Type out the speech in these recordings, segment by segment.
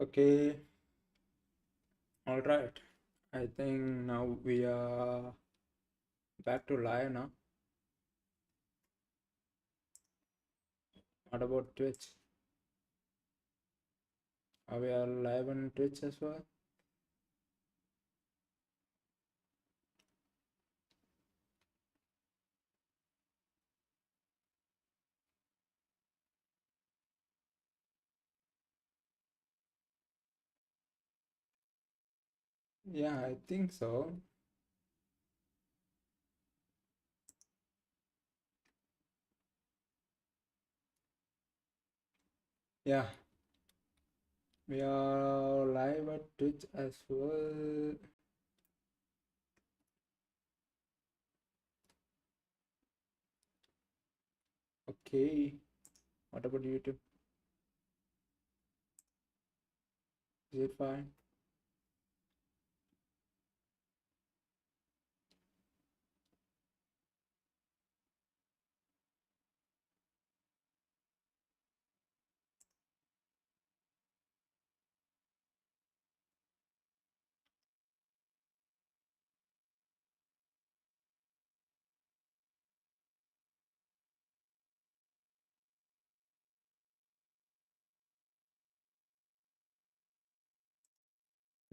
Okay, all right. I think now we are back to live now. What about Twitch? Are we are live on Twitch as well? Yeah, I think so. Yeah, we are live at Twitch as well. Okay, what about YouTube? Is it fine?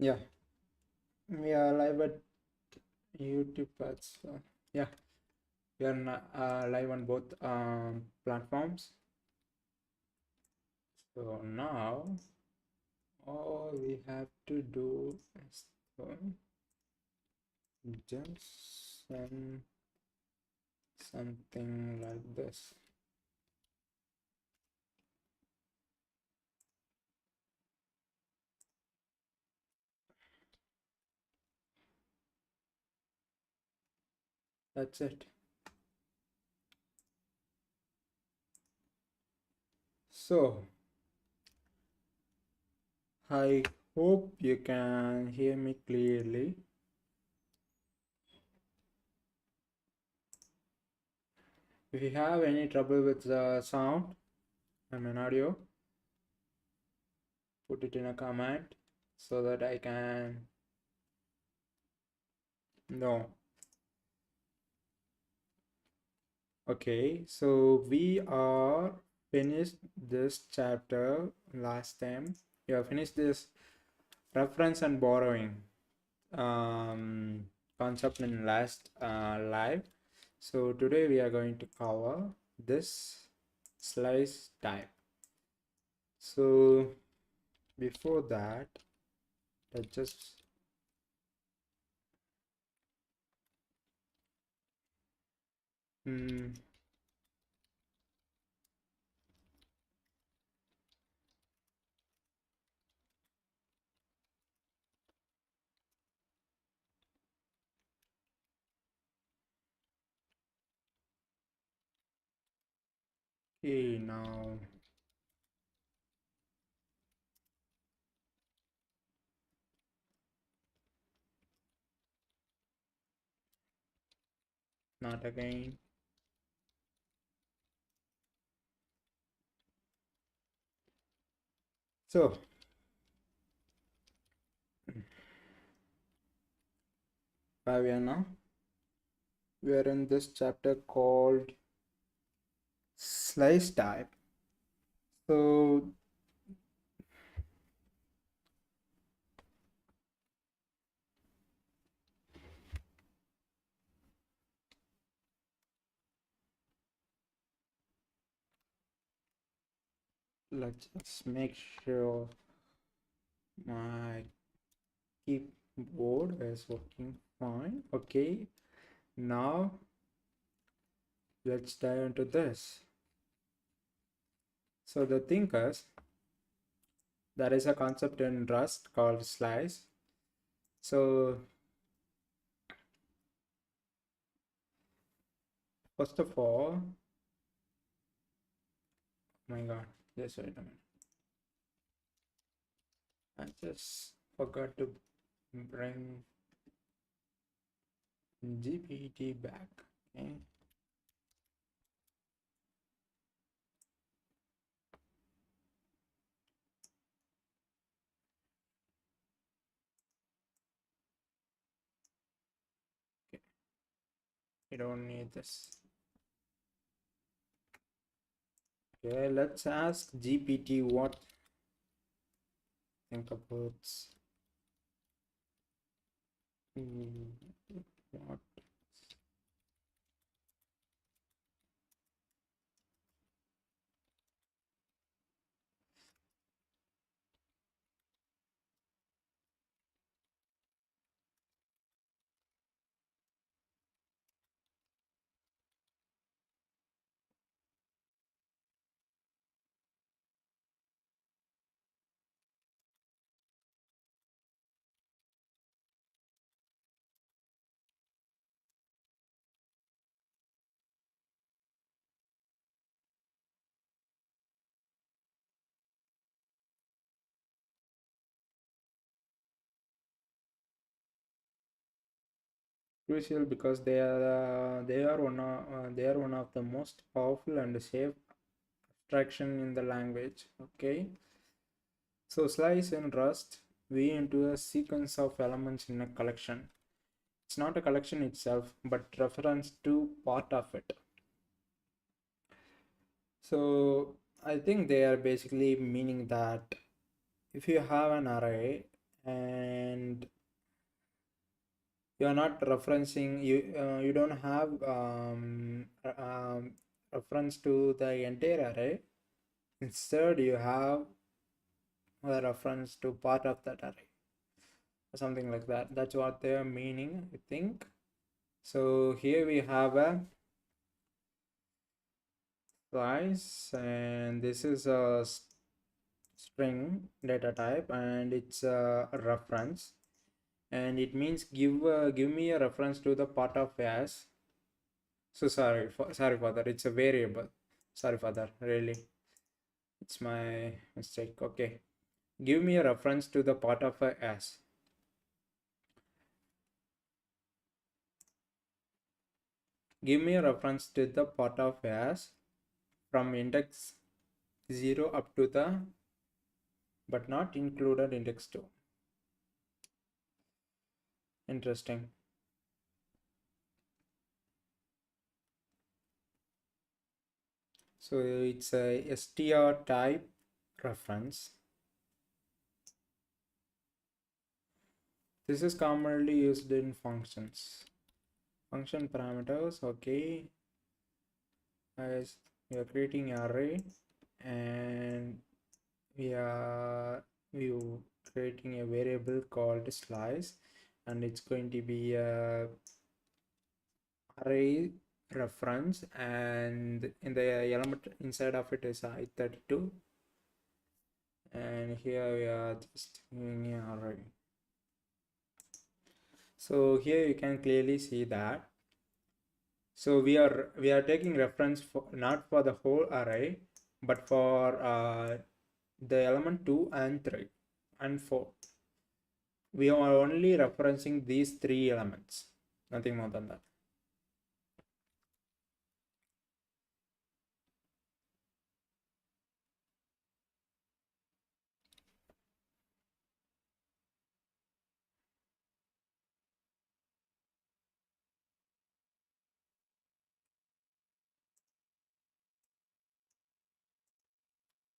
Yeah, we are live at YouTube as well. Yeah, we are live on both platforms. So now all we have to do is just send something like this. That's it. So I hope you can hear me clearly. If you have any trouble with the sound, audio, put it in a comment so that I can know. Okay, so we are finished this chapter last time. We have finished this reference and borrowing um, concept in last live. So today we are going to cover this slice type. So before that, let's just hmm, okay, now not again. So where we are now? We are in this chapter called slice type. So let's just make sure my keyboard is working fine. Okay, now let's dive into this. So the thing is, there is a concept in Rust called slice. So first of all, oh my god, just wait a minute. I just forgot to bring GPT back. Okay. don't need this. Okay, let's ask GPT what think about what. Crucial because they are one of the most powerful and safe abstraction in the language. Okay, so slice in Rust we into a sequence of elements in a collection. It's not a collection itself, but reference to part of it. So I think they are basically meaning that if you have an array and you are not referencing you don't have reference to the entire array. Instead you have a reference to part of that array or something like that. That's what they're meaning, I think. So here we have a slice, and this is a string data type, and it's a reference, and it means give me a reference to the part of as. So sorry for that, it's a variable. Sorry for that, really, it's my mistake. Okay, give me a reference to the part of a as. Give me a reference to the part of as from index 0 up to the but not included index 2. Interesting. So it's a str type reference. This is commonly used in functions. Function parameters. Okay, as we are creating an array and we are creating a variable called slice, and it's going to be a array reference, and in the element inside of it is i32, and here we are just giving an array. So here you can clearly see that. So we are taking reference for not for the whole array, but for the element 2 and 3 and 4. We are only referencing these 3 elements, nothing more than that.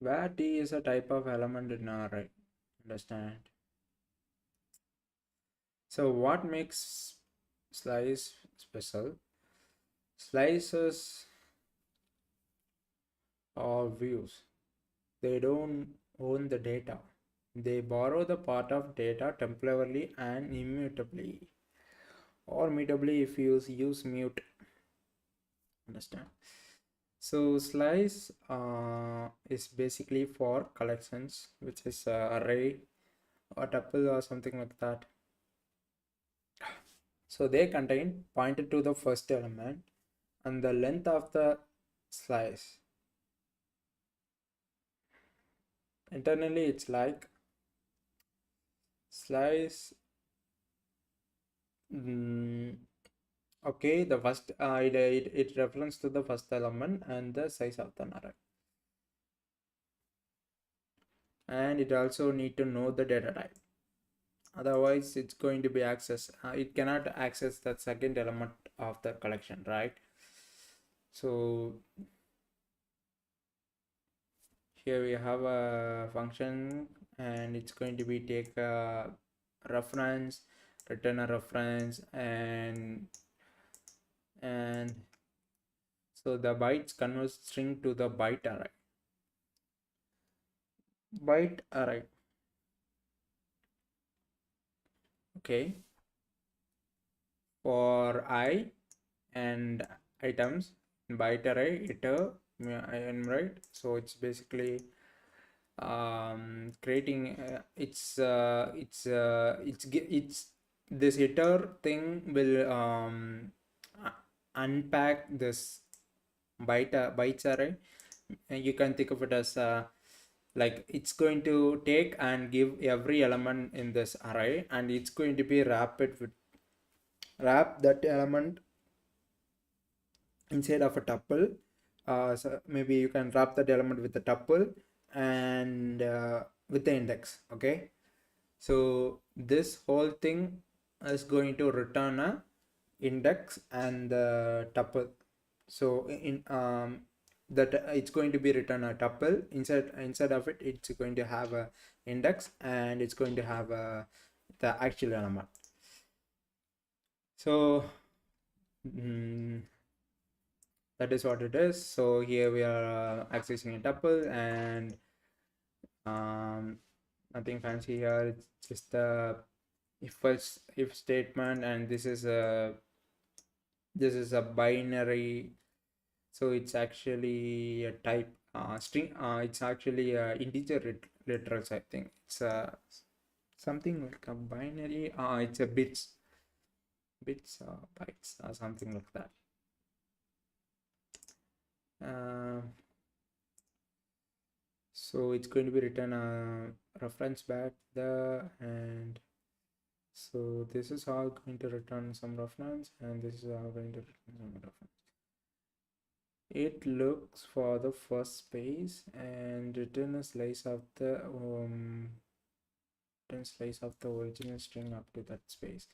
Where T is a type of element in an array. Understand? So what makes slice special? Slices are views. They don't own the data. They borrow the part of data temporarily and immutably, or mutably if you use mute. Understand? So slice is basically for collections, which is array or tuple or something like that. So they contain pointer to the first element and the length of the slice. Internally it's like slice okay, the first it reference to the first element and the size of the array, and it also need to know the data type. otherwise it's going to be accessed. It cannot access the second element of the collection, right? So here we have a function, and it's going to be take a reference, return a reference, and so the bytes converts string to the byte array. Okay, for I and items in byte array iter right. So it's basically creating it's this iter thing will unpack this bytes array, and you can think of it as like it's going to take and give every element in this array, and it's going to be wrap that element inside of a tuple. So maybe you can wrap that element with a tuple and with the index. Okay, so this whole thing is going to return a index and the tuple. So in that it's going to be written a tuple. Inside of it, it's going to have a index, and it's going to have the actual element. So that is what it is. So here we are accessing a tuple, and nothing fancy here. It's just a if statement, and this is a binary. So it's actually a type string. It's actually integer literals. I think it's something like a binary. It's a bits, bytes, or something like that. So it's going to be written a reference back there, and so this is how going to return some reference, and this is how going to return some reference. It looks for the first space and return a slice of the original string up to that space.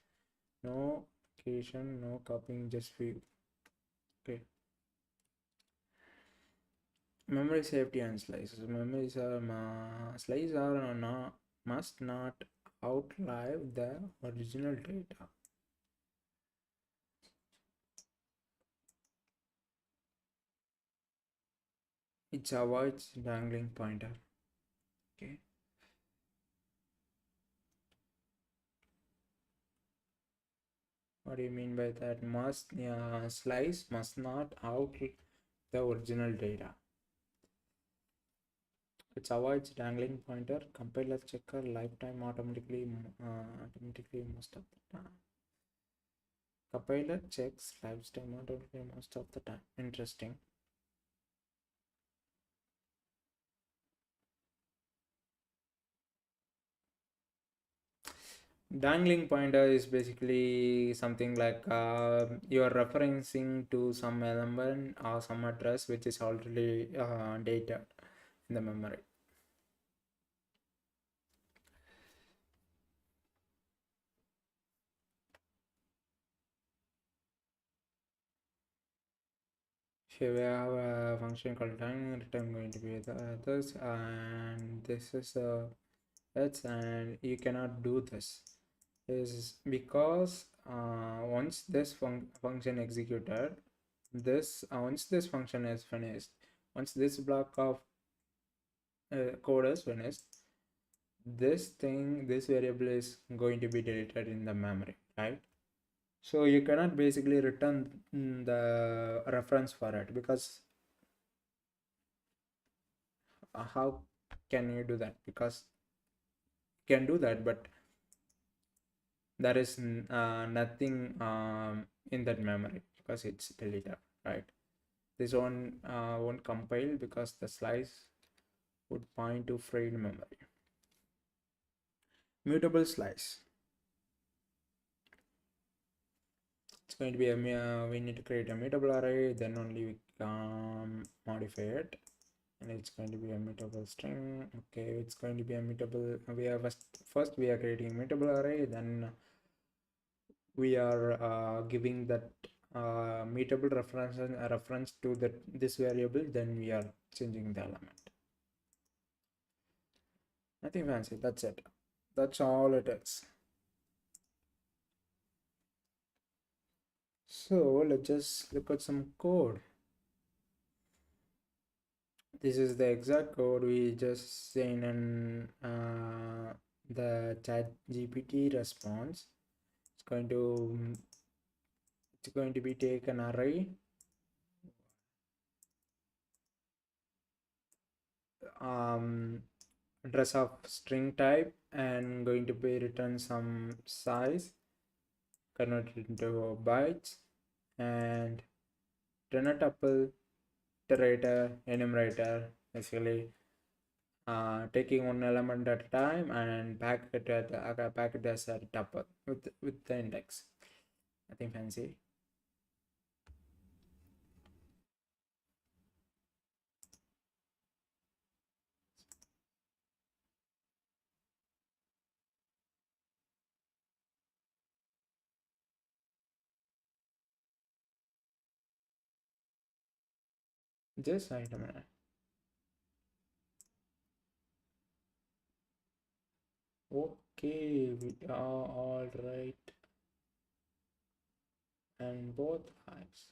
No occasion, no copying, just view. Okay. Memory safety and slices. Memories are slices are not must not outlive the original data. It avoids dangling pointer. Okay. What do you mean by that? Slice must not outlive the original data. It avoids dangling pointer. Compiler checker lifetime automatically most of the time. Compiler checks lifetime automatically most of the time. Interesting. Dangling pointer is basically something like you are referencing to some element or some address which is already dated in the memory. Here we have a function called time return going to be the others, and this is that's, and you cannot do this is because once this function executed, once this function is finished, once this block of code is finished, this variable is going to be deleted in the memory, right? So you cannot basically return the reference for it, because how can you do that? Because you can do that, but there is nothing in that memory because it's deleted, right? This one won't compile because the slice would point to frayed memory. Mutable slice. It's going to be we need to create a mutable array, then only we can modify it. and it's going to be a mutable string. Okay, it's going to be a mutable. We have first we are creating a mutable array, then we are giving that mutable reference to that this variable, then we are changing the element. Nothing fancy, that's it. That's all it is. So let's just look at some code. This is the exact code we just seen in the chat GPT response. It's going to be take an array, address of string type, and going to be return some size, convert it into bytes, and return a tuple, iterator, enumerator, basically taking one element at a time and pack it as a tuple with the index. Nothing fancy. Just wait a minute. Okay, we are all right, and both eyes.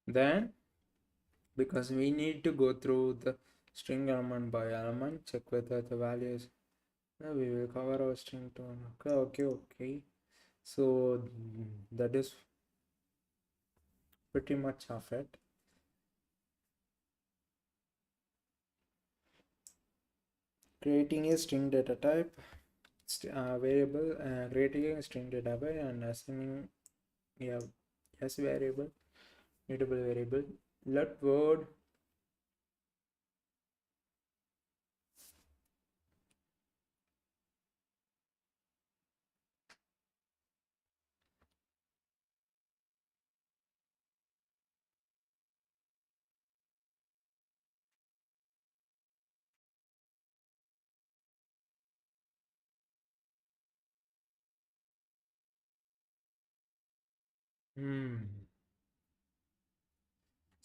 Then, because we need to go through the string element by element, check whether the values. No, we will cover our string tone. Okay. So that is pretty much of it. Creating a string data type, variable, creating a string data type and assigning a yes variable, mutable variable. Let word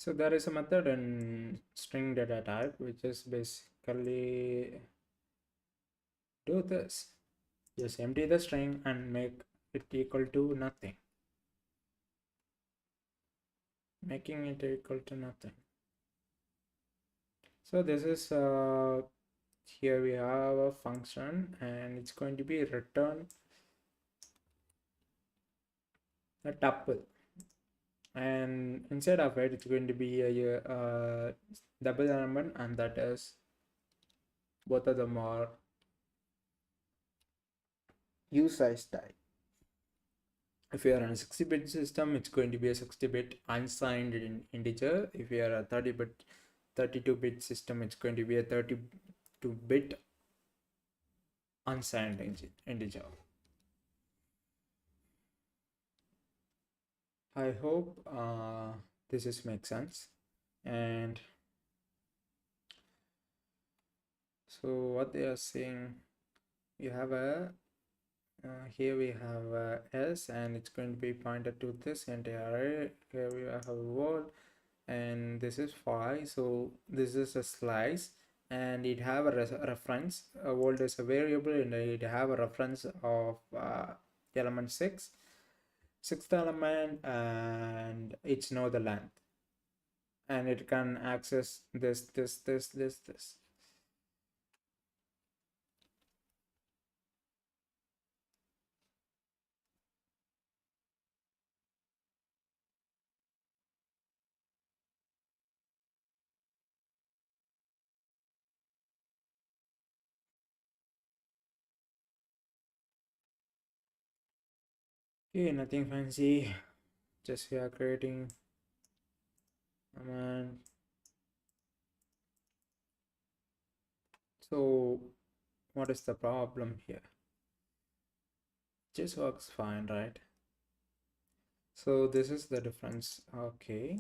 So there is a method in string data type which is basically do this. Just empty the string and make it equal to nothing. Making it equal to nothing. So this is here we have a function and it's going to be return a tuple, and inside of it it's going to be a double element, and that is both of them are usize type. If you are on a 60-bit system, it's going to be a 60-bit unsigned integer. If you are a 32-bit system, it's going to be a 32-bit unsigned integer. I hope this is makes sense. And so what they are saying, you have a here we have s, and it's going to be pointed to this entire array. Here we have a word, and this is 5, so this is a slice, and it have a reference. World is a variable and it have a reference of element 6, sixth element, and it's know the length, and it can access this. Okay, nothing fancy, just we are creating command. So what is the problem here? Just works fine, right? So this is the difference. Okay.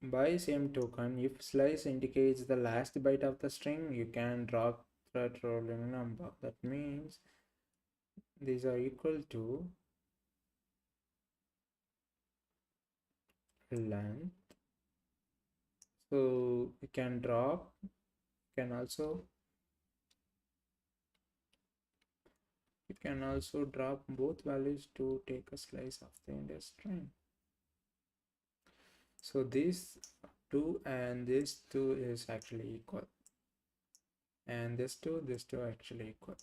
By same token, if slice indicates the last byte of the string, you can drop thread rolling number. That means these are equal to length. So you can drop, you can also drop both values to take a slice of the entire string. So this 2 and this 2 is actually equal, and this 2 actually equal,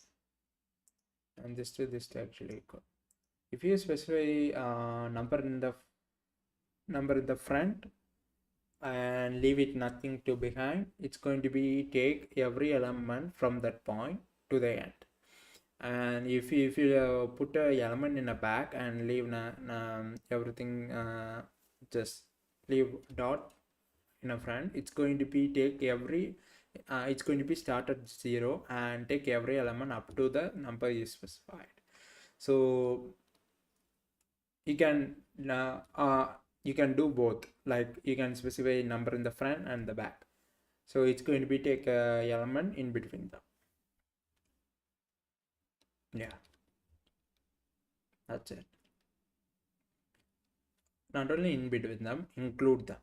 and this 2 actually equal. If you specify number in the front and leave it nothing to behind, it's going to be take every element from that point to the end. And if you put a element in the back and leave everything, just leave dot in a front, it's going to be take every it's going to be start at 0 and take every element up to the number you specified. So you can you can do both, like you can specify a number in the front and the back. So it's going to be take a element in between them. Yeah, that's it. Not only in between them, include them.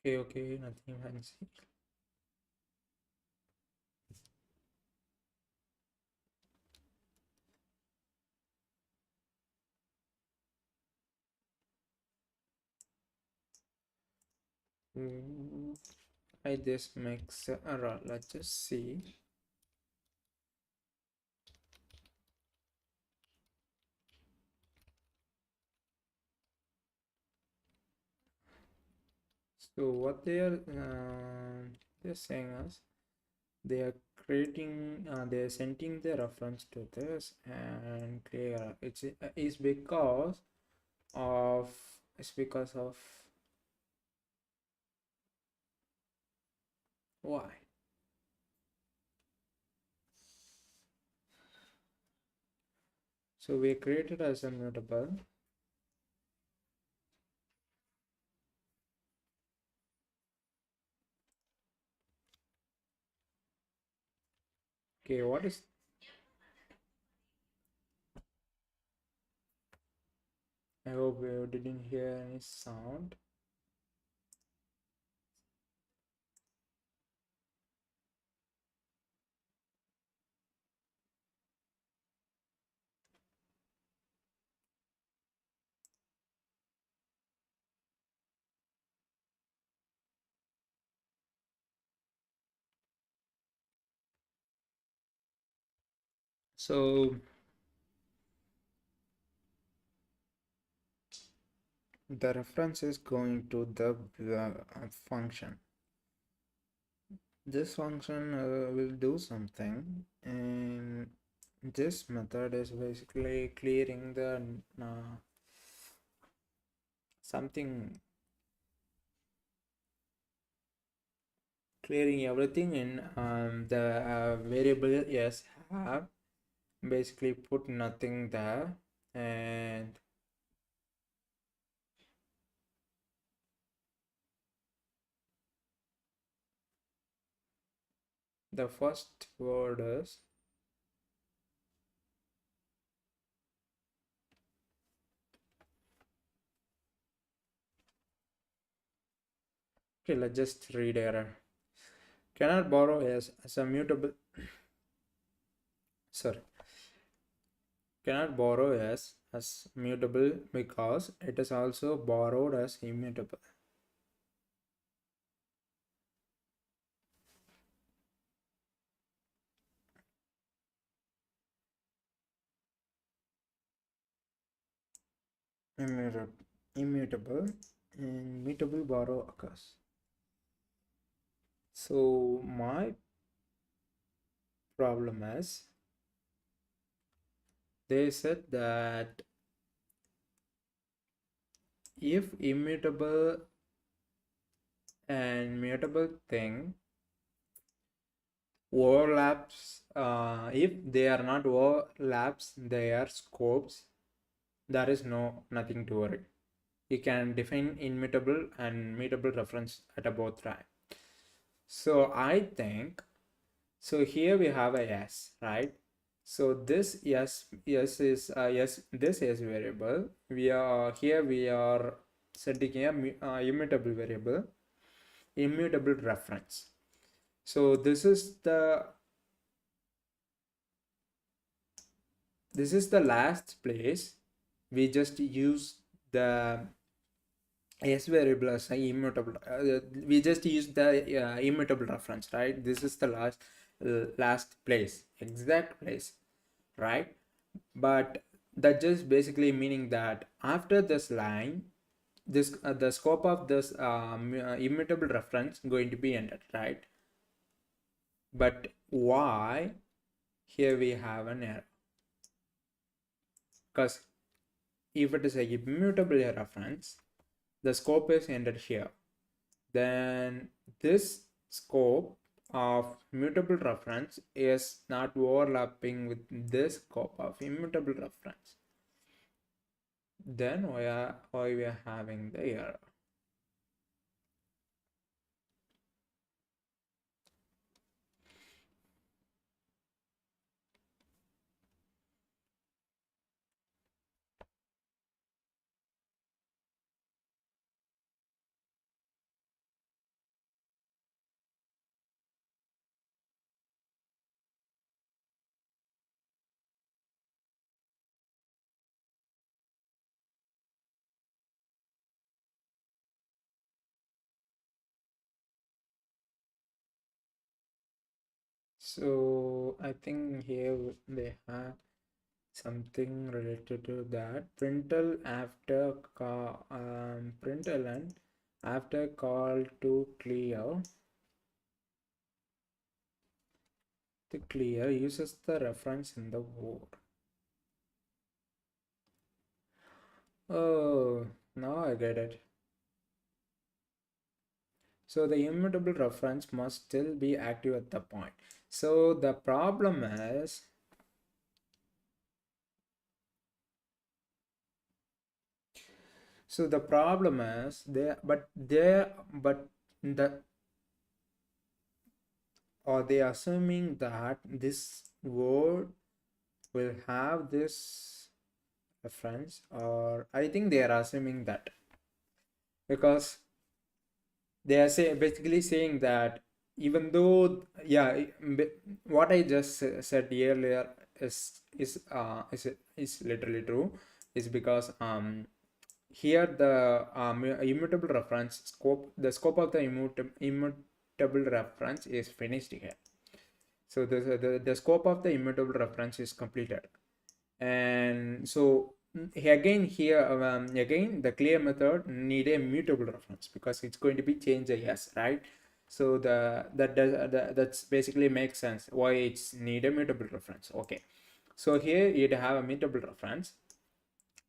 Okay, okay, nothing fancy. I just makes error. Let's just see. So what they're saying is they are creating they are sending the reference to this and clear it's because of it's because of why. So we created as a mutable. Okay, what is, I hope you didn't hear any sound. So the reference is going to the function. This function will do something, and this method is basically clearing the something, clearing everything in the variable yes have, basically put nothing there. And the first word is, okay, let's just read error. Cannot borrow as a mutable, sorry, cannot borrow as mutable because it is also borrowed as immutable. Immutable and mutable borrow occurs. So my problem is they said that if immutable and mutable thing overlaps, if they are not overlaps their scopes, there is nothing to worry. You can define immutable and mutable reference at a both time. So I think, so here we have a yes, right? So this yes is yes, this is variable. We are here, we are setting a immutable variable, immutable reference. So this is the last place we just use the s variable as a immutable. We just use the immutable reference, right? This is the last place, exact place, right? But that just basically meaning that after this line, this the scope of this immutable reference going to be ended, right? But why here we have an error? Because if it is a immutable reference, the scope is ended here, then this scope of mutable reference is not overlapping with this scope of immutable reference. Then why we are having the error? So I think here they have something related to that. Println after println after call to clear uses the reference in the word. Oh, now I get it. So the immutable reference must still be active at the point. So the problem is, the or they are assuming that this word will have this reference, or I think they are assuming that because they are basically saying that even though what I just said earlier is literally true, is because here the immutable reference scope, the scope of the immutable reference is finished here. So the scope of the immutable reference is completed, and so again here again the clear method need a mutable reference because it's going to be changed a yes, right? So that's basically makes sense why it's need a mutable reference. Okay, so here you have a mutable reference,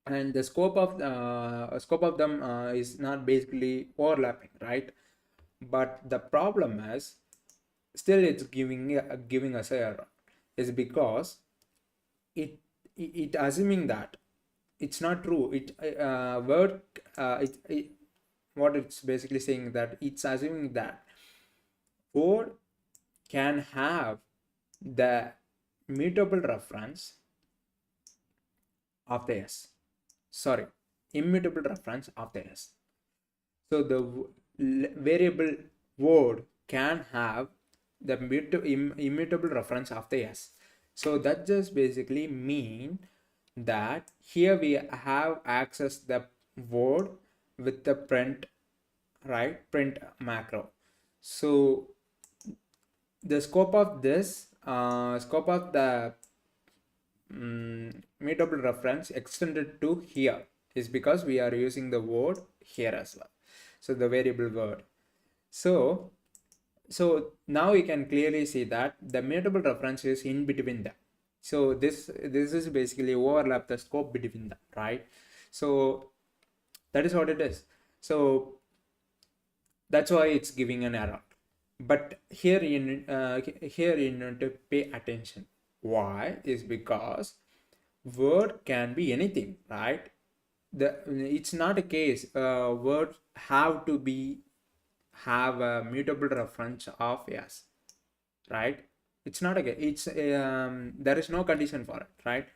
and the scope of them is not basically overlapping, right? But the problem is still it's giving us error, is because it assuming that it's not true. What it's basically saying that it's assuming that word can have the mutable reference of the s, sorry, immutable reference of the s. So the variable word can have the immutable reference of the s. So that just basically mean that here we have access the word with the print, right? Print macro. So the scope of this scope of the mutable reference extended to here is because we are using the word here as well, so the variable word. So So now we can clearly see that the mutable reference is in between them. So this is basically overlap the scope between them, right? So that is what it is. So that's why it's giving an error. But here you need to pay attention. Why is because word can be anything, right? The It's not a case words have to be have a mutable reference of yes, right? It's not a case. It's there is no condition for it, right?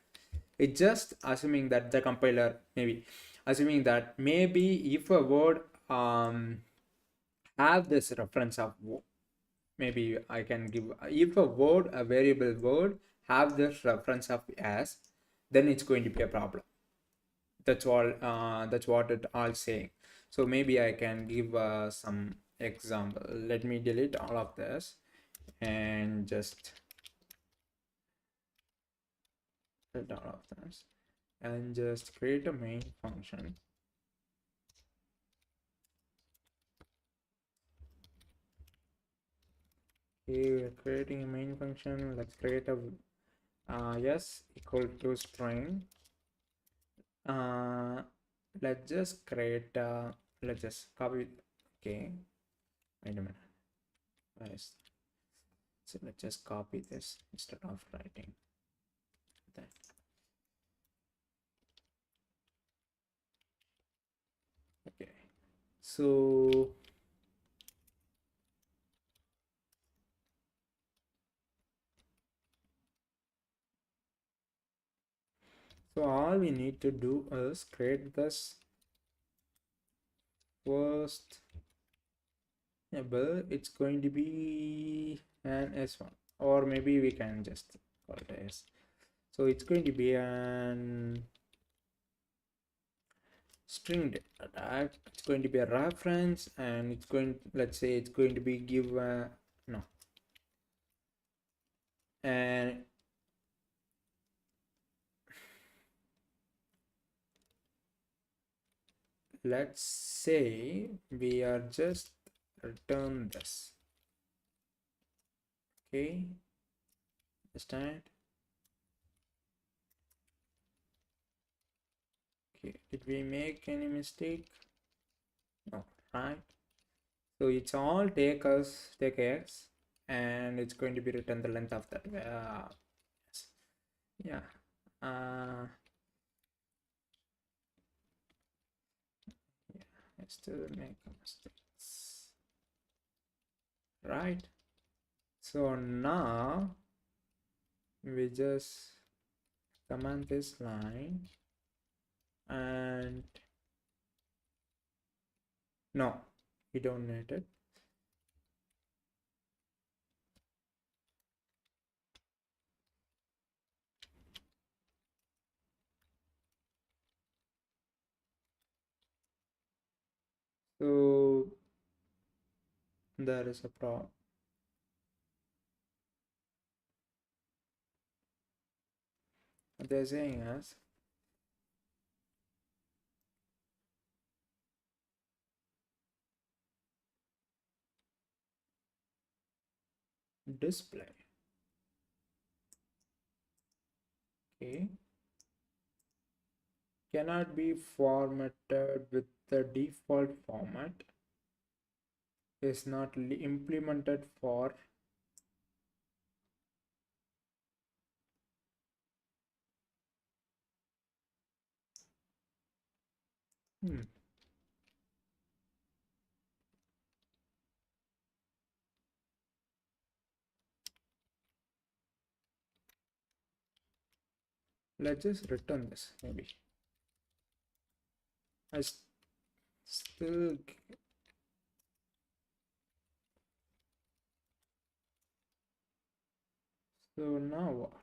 It's just assuming that the compiler maybe assuming that maybe if a word have this reference of maybe I can give if a word a variable word have this reference of as, then it's going to be a problem. That's all. That's what it all saying. So maybe I can give some example. Let me delete all of this and just delete all of this and just create a main function. Okay, we're creating a main function. Let's create a yes equal to string. uh let's just create let's just copy. Okay, wait a minute. Nice. So let's just copy this instead of writing that. Okay, so all we need to do is create this first label. It's going to be an s1, or maybe we can just call it as. So it's going to be an string data type. It's going to be a reference, and it's going, let's say it's going to be give no, and let's say we are just return this. Okay, understand? Okay, did we make any mistake? No, right? So it's all take x, and it's going to be written the length of that. Yes. Yeah. Yeah. I still make mistakes. Right. So now we just command this line and no, we don't need it. So there is a problem. What they're saying is display. Okay, cannot be formatted with the default format, is not implemented for hmm. Let's just return this maybe. I still so now what?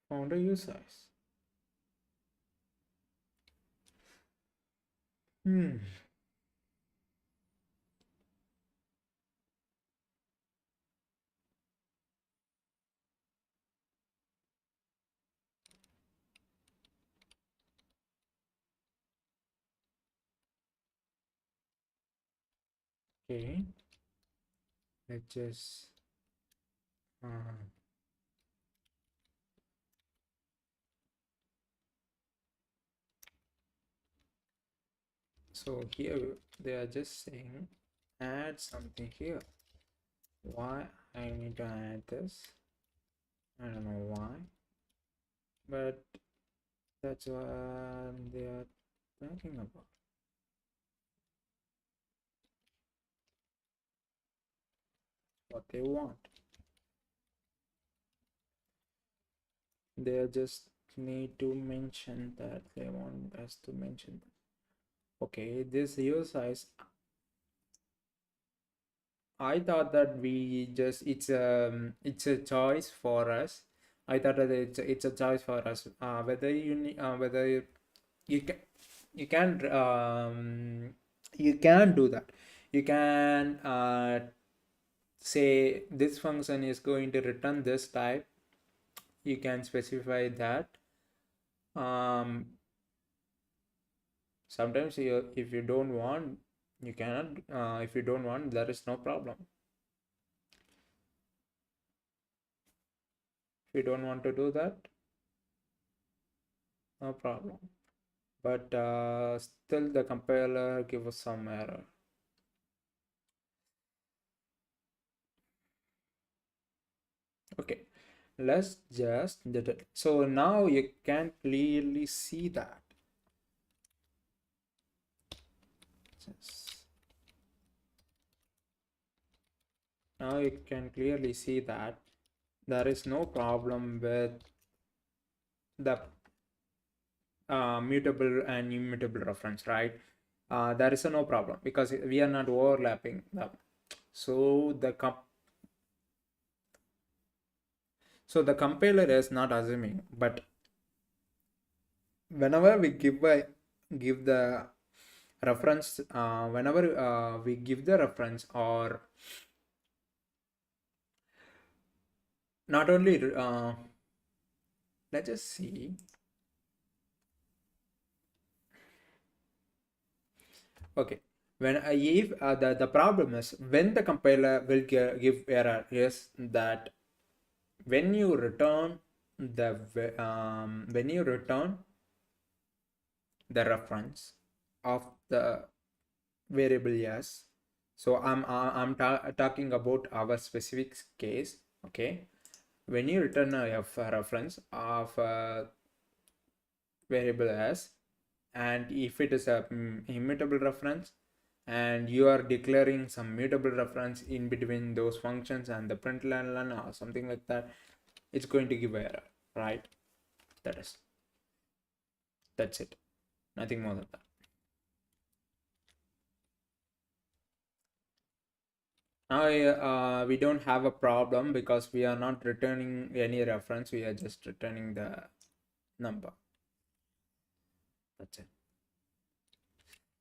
Found a use size. Hmm. Okay, let's just so here they are just saying add something here. Why I need to add this? I don't know why, but that's what they are talking about. What they want. They just need to mention that they want us to mention that. Okay, this here size. I thought that we just it's a choice for us. I thought that it's a choice for us. Whether you whether you can you can you can do that. You can say this function is going to return this type. You can specify that. Sometimes if you don't want, you cannot. If you don't want, there is no problem. If you don't want to do that, no problem. But still the compiler gives us some error. Okay, let's just so now you can clearly see that. Now you can clearly see that there is no problem with the mutable and immutable reference, right? There is no problem because we are not overlapping them. So the compiler is not assuming, but whenever we give the reference, whenever we give the reference, or not only let's just see. Okay, when if the problem is when the compiler will give error is that when you return when you return the reference of the variable yes. So I'm talking about our specific case. Okay, when you return a reference of a variable as, and if it is a immutable reference and you are declaring some mutable reference in between those functions and the println or something like that, it's going to give error, right? That's it, nothing more than that. Now we don't have a problem because we are not returning any reference, we are just returning the number. That's it.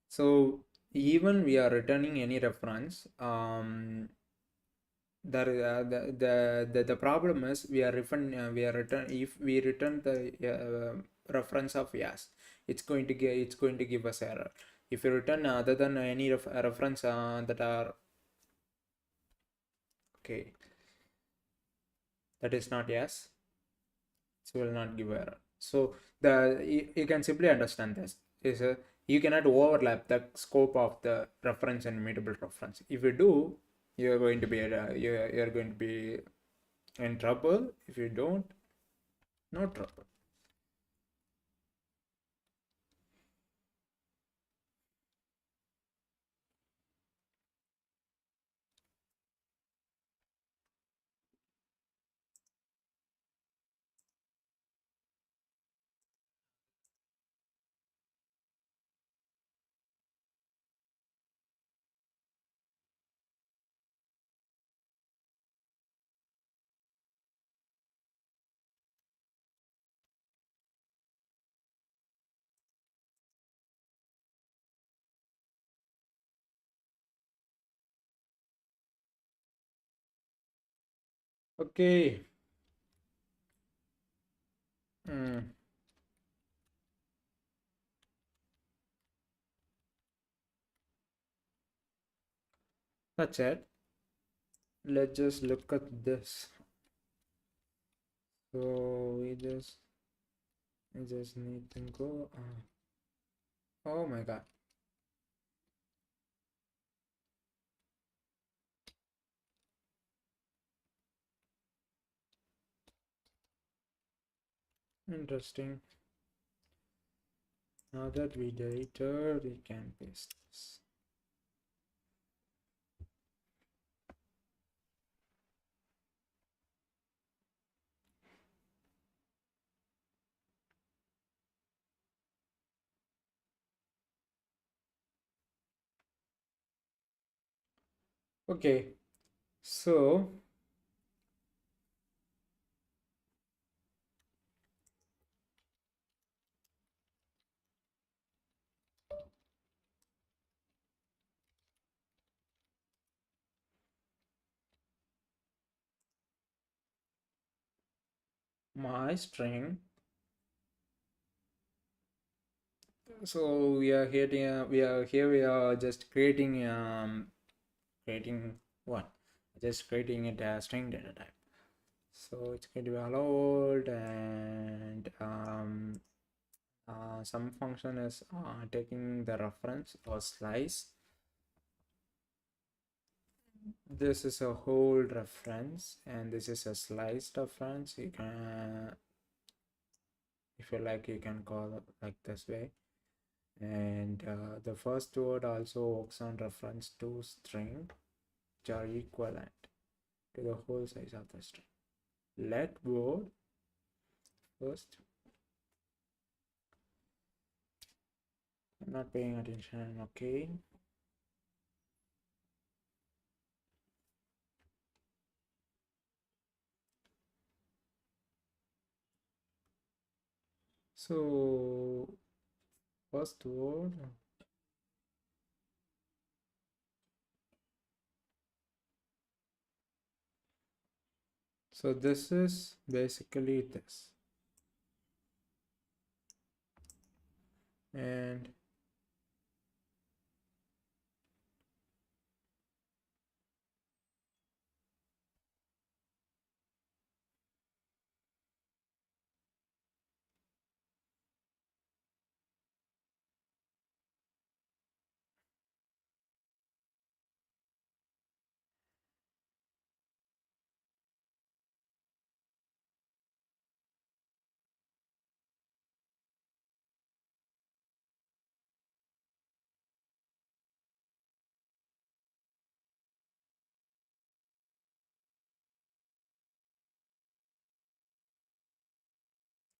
So even we are returning any reference, the problem is we are return if we return the reference of yes, it's going to give us error. If you return other than any reference that are okay, that is not yes, it will not give error. So you can simply understand this is you cannot overlap the scope of the reference and immutable reference. If you do, you're going to be you're going to be in trouble. If you don't, no trouble. Okay. Mm. That's it. Let's just look at this. So we just need to go. Oh my god. Interesting. Now that we deleted, we can paste this. Okay, so my string. So we are just creating what? Just creating it as string data type. So it's going to be allowed, and some function is taking the reference or slice. This is a whole reference, and this is a sliced reference. You can, if you like, you can call it like this way. And the first word also works on reference to string, which are equivalent to the whole size of the string. Let word first. I'm not paying attention. Okay. So first word. So this is basically this. And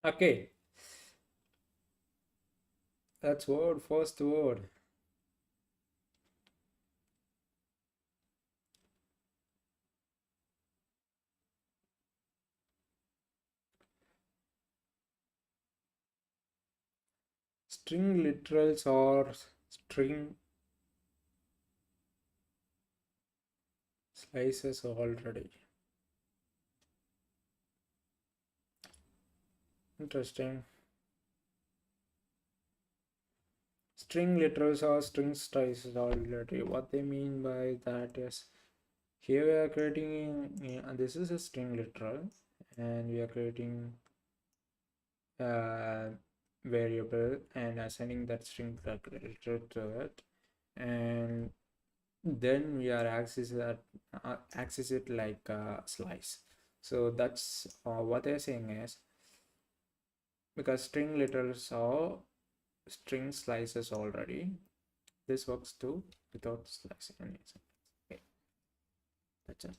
okay, that's word, first word. String literals or string slices already. Interesting. String literals or string slices already. What they mean by that is, here we are creating, this is a string literal, and we are creating a variable and assigning that string literal to it, and then we are access it like a slice. So that's what they're saying is, because string literals are string slices already, this works too without slicing anything. Okay, that's it.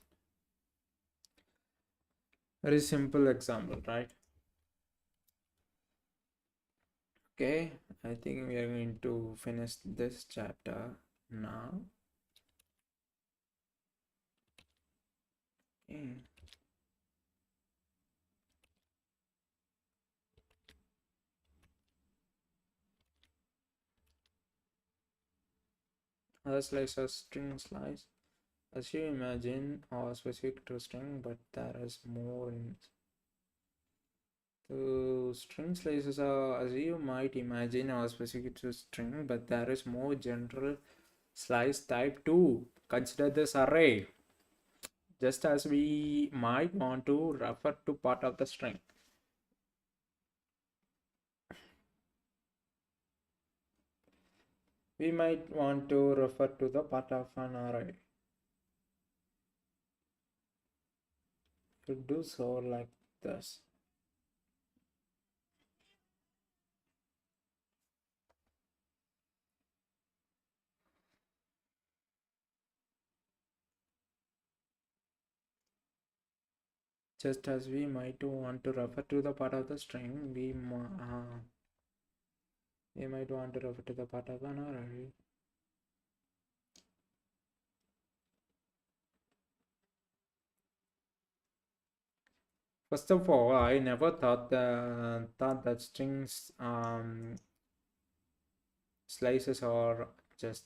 Very simple example, right? Okay, I think we are going to finish this chapter now. Okay. Other slice are string slice. As you imagine, are specific to string, but there is more in. So string slices are, as you might imagine, are specific to string, but there is more general Slice type 2. Consider this array. Just as we might want to refer to part of the string. We might want to refer to the part of an array. To do so like this. Just as we might want to refer to the part of the string, we might want to refer to the part of an array. First of all, I never thought that strings slices are just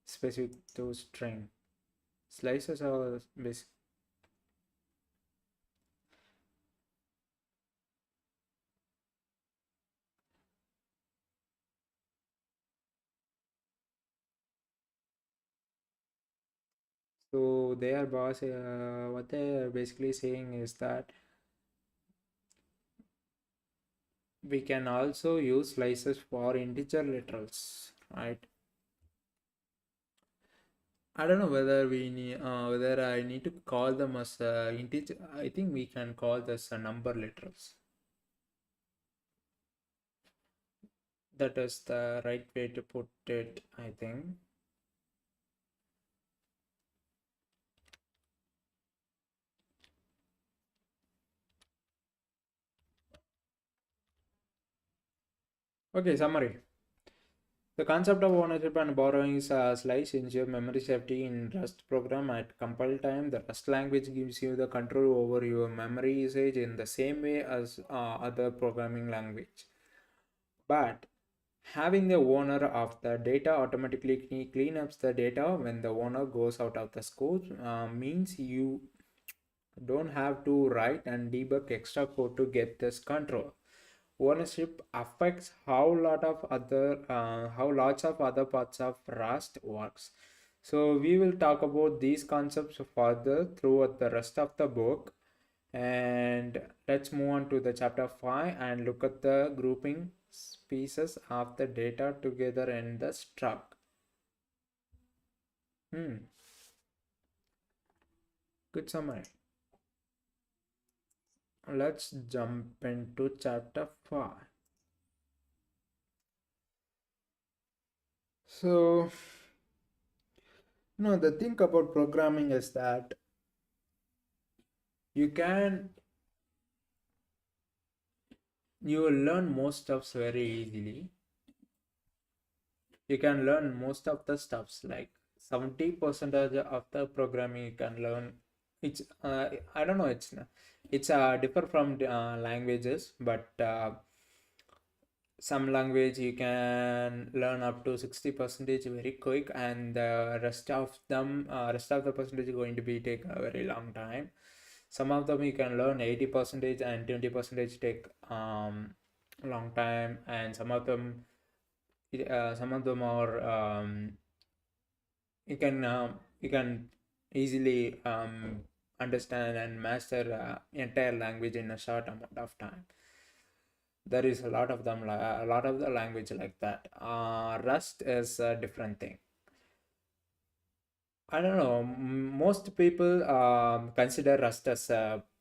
specific to string. Slices are basic. So what they are basically saying is that we can also use slices for integer literals, right? I don't know whether we need whether I need to call them as integer. I think we can call this a number literals. That is the right way to put it, I think. Okay, summary. The concept of ownership and borrowing is a slice ensure memory safety in Rust program at compile time. The Rust language gives you the control over your memory usage in the same way as other programming language. But having the owner of the data automatically clean up the data when the owner goes out of the school means you don't have to write and debug extra code to get this control. Ownership affects how lots of other parts of Rust works. So we will talk about these concepts further throughout the rest of the book. And let's move on to the chapter 5 and look at the grouping pieces of the data together in the struct. Good summary. Let's jump into chapter 5. So, the thing about programming is that you can you will learn most stuffs very easily. You can learn most of the stuffs like 70% of the programming you can learn. It's I don't know, it's differ from languages, but some language you can learn up to 60 percentage very quick, and the rest of the percentage is going to be take a very long time. Some of them you can learn 80 percentage and 20 percentage take long time, and some of them are you can easily understand and master entire language in a short amount of time. There is a lot of them, a lot of the language like that. Rust is a different thing. I don't know, most people consider Rust as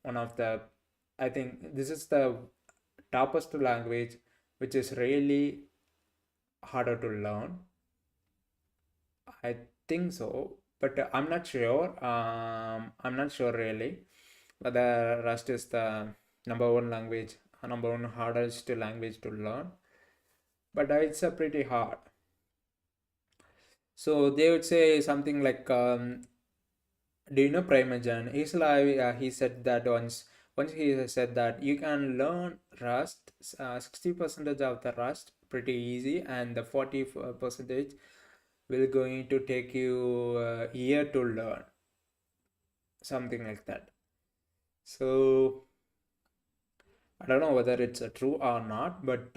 one of the, I think this is the toppest language which is really harder to learn. I think so, but I'm not sure really whether Rust is the number one hardest language to learn. But it's a pretty hard. So they would say something like, "Do you know Primajan?" He said that once. Once he said that you can learn Rust, 60% of the Rust pretty easy, and the 40 percentage will going to take you a year to learn, something like that. So I don't know whether it's true or not, but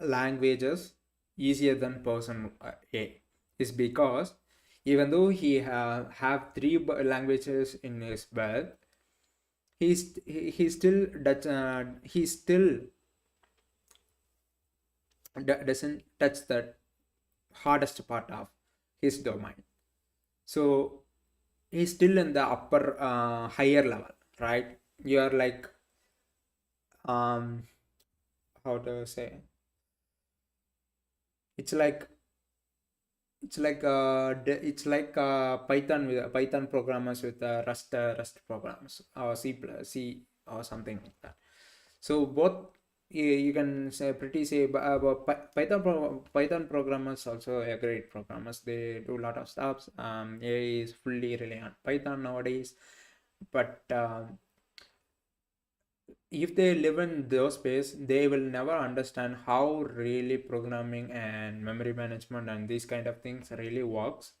languages easier than person A is because even though he have three languages in his birth, he still does he still doesn't touch the hardest part of his domain. So he's still in the upper higher level, right? You are like um how to say, it's like it's like Python with Python programmers with Rust programs or C or something like that. So both you can say pretty say about Python programmers also a great programmers. They do a lot of stuff. AI is fully relying on Python nowadays, but if they live in those space, they will never understand how really programming and memory management and these kind of things really works.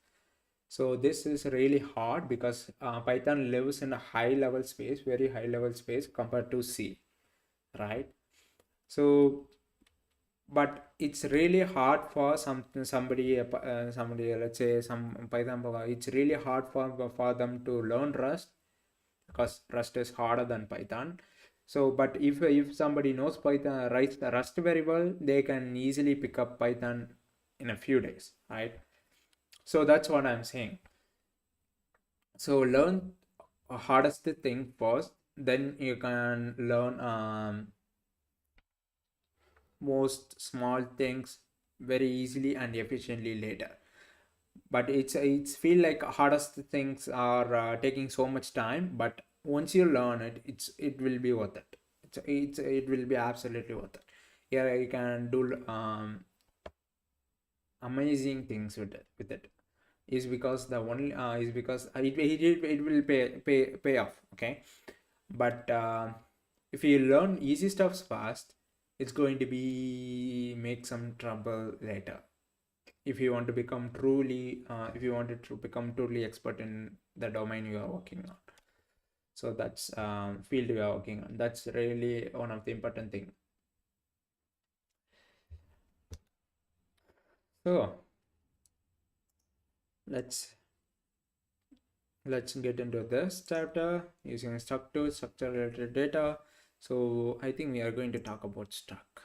So this is really hard because Python lives in a high level space, very high level space compared to C, right? So but it's really hard for somebody, let's say some Python programmer, it's really hard for them to learn Rust because Rust is harder than Python. So but if somebody knows Python, writes the Rust very well, they can easily pick up Python in a few days, right? So that's what I'm saying. So learn hardest thing first, then you can learn most small things very easily and efficiently later. But it's feel like hardest things are taking so much time, but once you learn it, it will be worth it. It will be absolutely worth it. Here you can do amazing things with it is because the only is because it will pay off, okay? But if you learn easy stuffs fast, it's going to be make some trouble later if you want to become truly if you wanted to become totally expert in the domain you are working on. So that's field you are working on, that's really one of the important thing. So let's let's get into this chapter using structure related data. So I think we are going to talk about struct.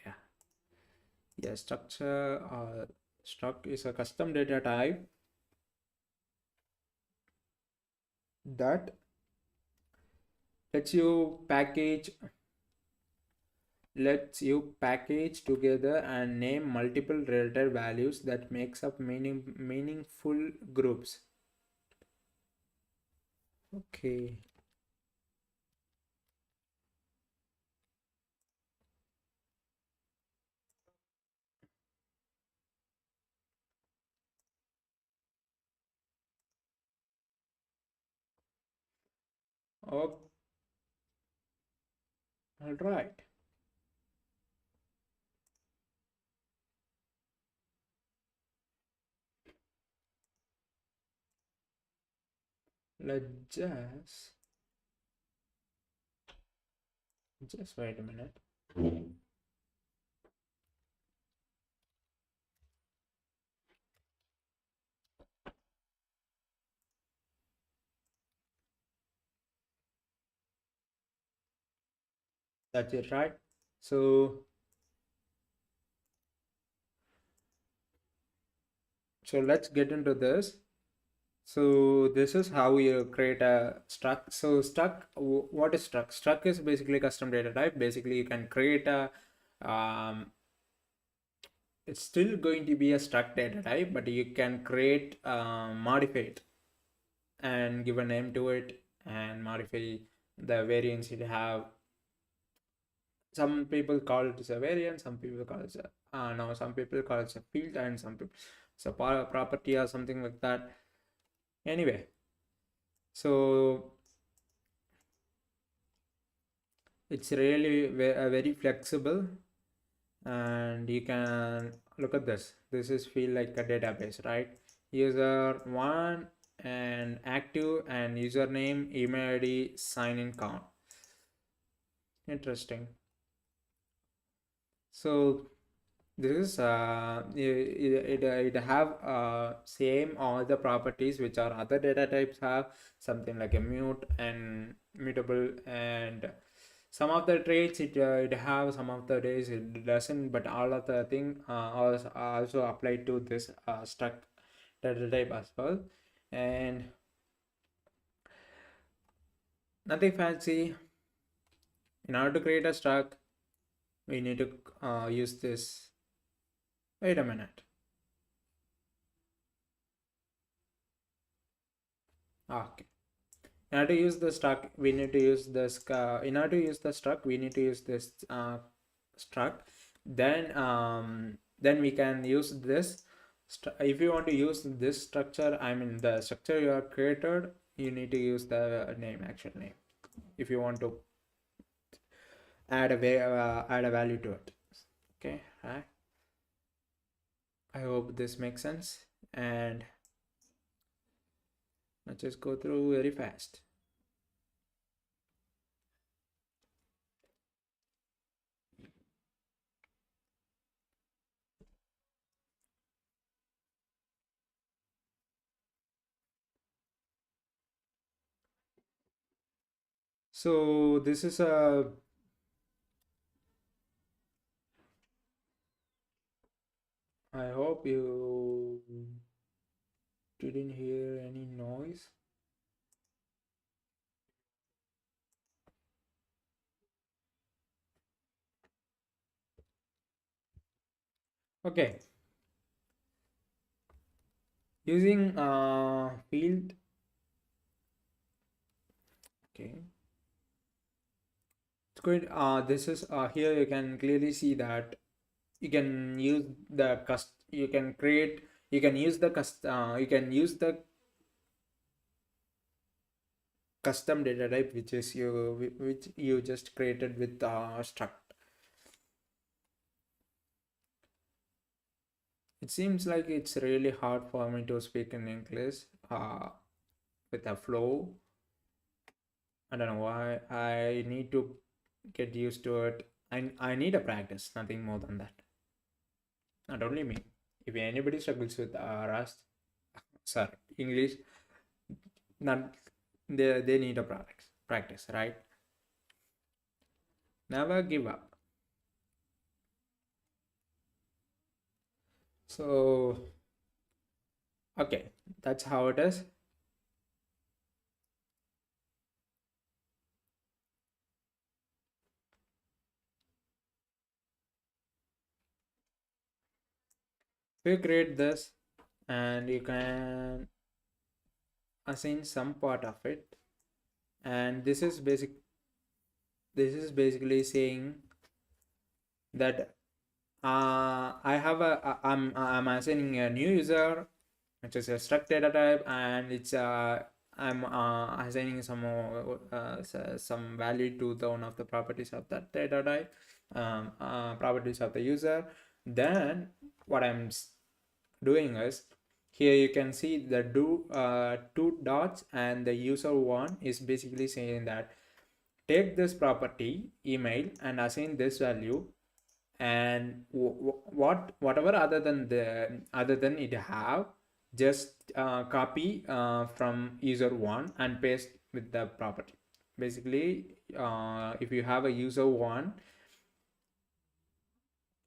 Yeah, yeah, structure struct is a custom data type that lets you package lets you package together and name multiple related values that makes up meaningful groups. Okay. Oh, all right. Let's just wait a minute. That's it, right? So let's get into this. So this is how you create a struct. So struct, what is struct? Struct is basically custom data type. Basically, you can create a it's still going to be a struct data type, but you can create modify it and give a name to it and modify the variance it have. Some people call it as a variant, some people call it a no, some people call it a field, and some people it's a property or something like that. Anyway, so it's really very flexible, and you can look at this. This is feel like a database, right? User one and active and username, email ID, sign in count. Interesting. So this is it have same all the properties which are other data types have, something like a mute and mutable, and some of the traits it have, some of the days it doesn't, but all of the thing also apply to this struct data type as well. And nothing fancy. In order to create a struct, we need to use this. Wait a minute. Okay. In order to use the struct, we need to use this. In order to use the struct, we need to use this struct. Then we can use this. If you want to use this structure, I mean the structure you have created, you need to use the name, actual name, if you want to add a value to it. Okay, I hope this makes sense, and let's just go through very fast. So this is a I hope you didn't hear any noise. Okay, using field. Okay, it's good. This is here you can clearly see that you can use the you can create, you can use the you can use the custom data type which is which you just created with struct. It seems like it's really hard for me to speak in English with a flow. I don't know why. I need to get used to it. I need a practice, nothing more than that. Not only me. If anybody struggles with Rust, sorry, English, not they need a practice, right? Never give up. So okay, that's how it is. You create this and you can assign some part of it, and this is basically saying that I'm assigning a new user, which is a struct data type, and it's I'm assigning some value to the one of the properties of that data type, properties of the user. Then what I'm doing is, here you can see the two dots, and the user one is basically saying that take this property email and assign this value, and whatever other than it have, just copy from user one and paste with the property. Basically if you have a user one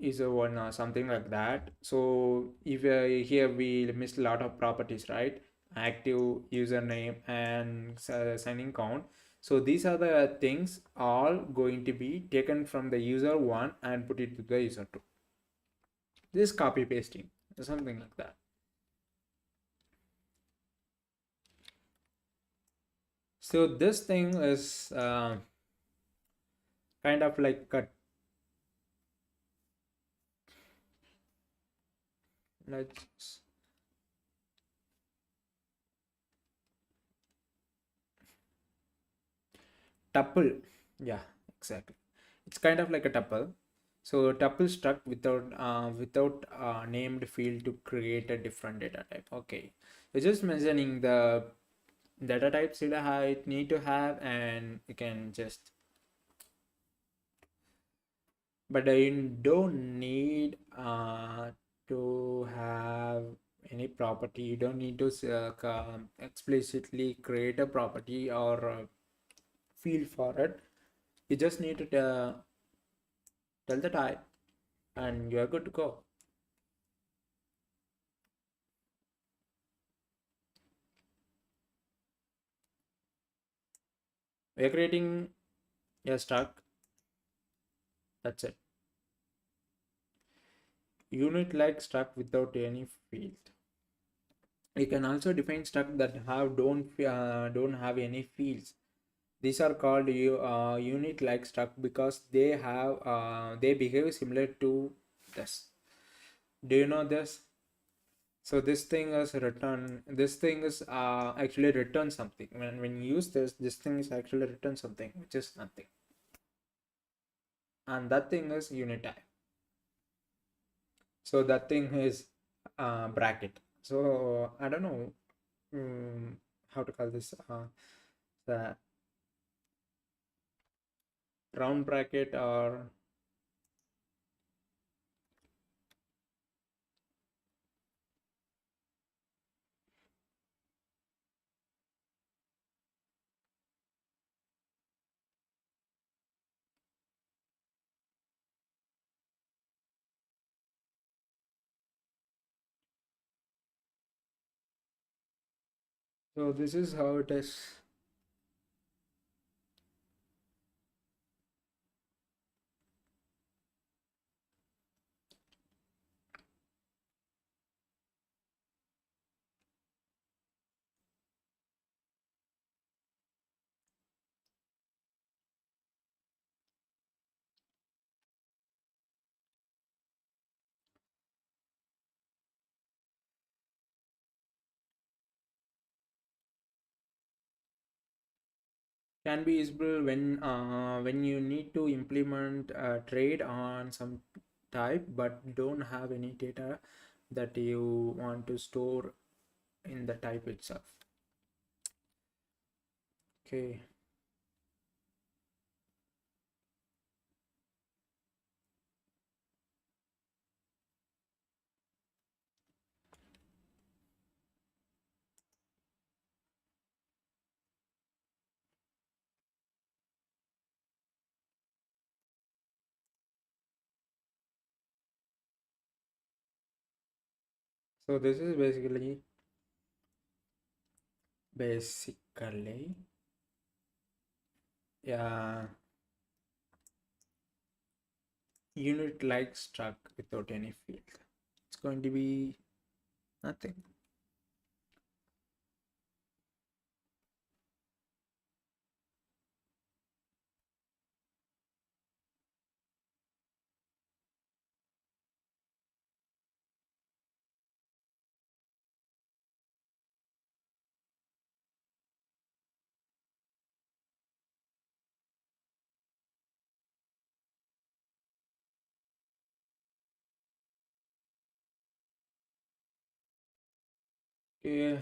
or something like that, so if here we missed a lot of properties, right? Active, username, and signing count. So these are the things all going to be taken from the user one and put it to the user two. This copy pasting, something like that. So this thing is kind of like a, let's tuple. Yeah, exactly, it's kind of like a tuple. So tuple struct without named field to create a different data type. Okay, we're just mentioning the data types it need to have, and you can just but you don't need to have any property. You don't need to explicitly create a property or field for it. You just need to tell the type and you are good to go. We are creating a struct. That's it. Unit like struct without any field. You can also define struct that don't have any fields. These are called unit like struct because they behave similar to this. Do you know this? So this thing is actually return something. When you use this thing is actually return something, which is nothing. And that thing is unit type. So that thing is bracket. So I don't know how to call this the round bracket or so this is how it is. Can be usable when you need to implement a trade on some type but don't have any data that you want to store in the type itself. Okay. So this is basically yeah, unit like struct without any field. It's going to be nothing. Okay,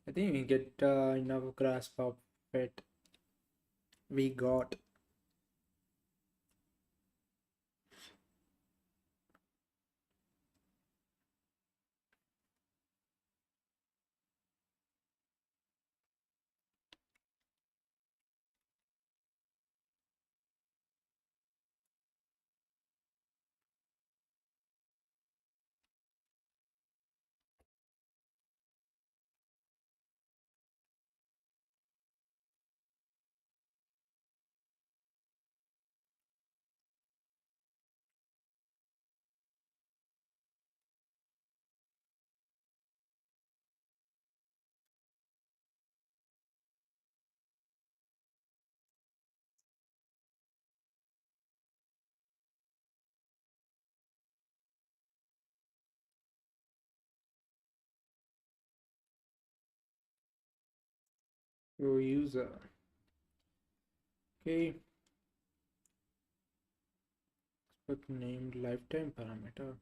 I think we get enough grasp of it. We got your user. Okay, but named lifetime parameter.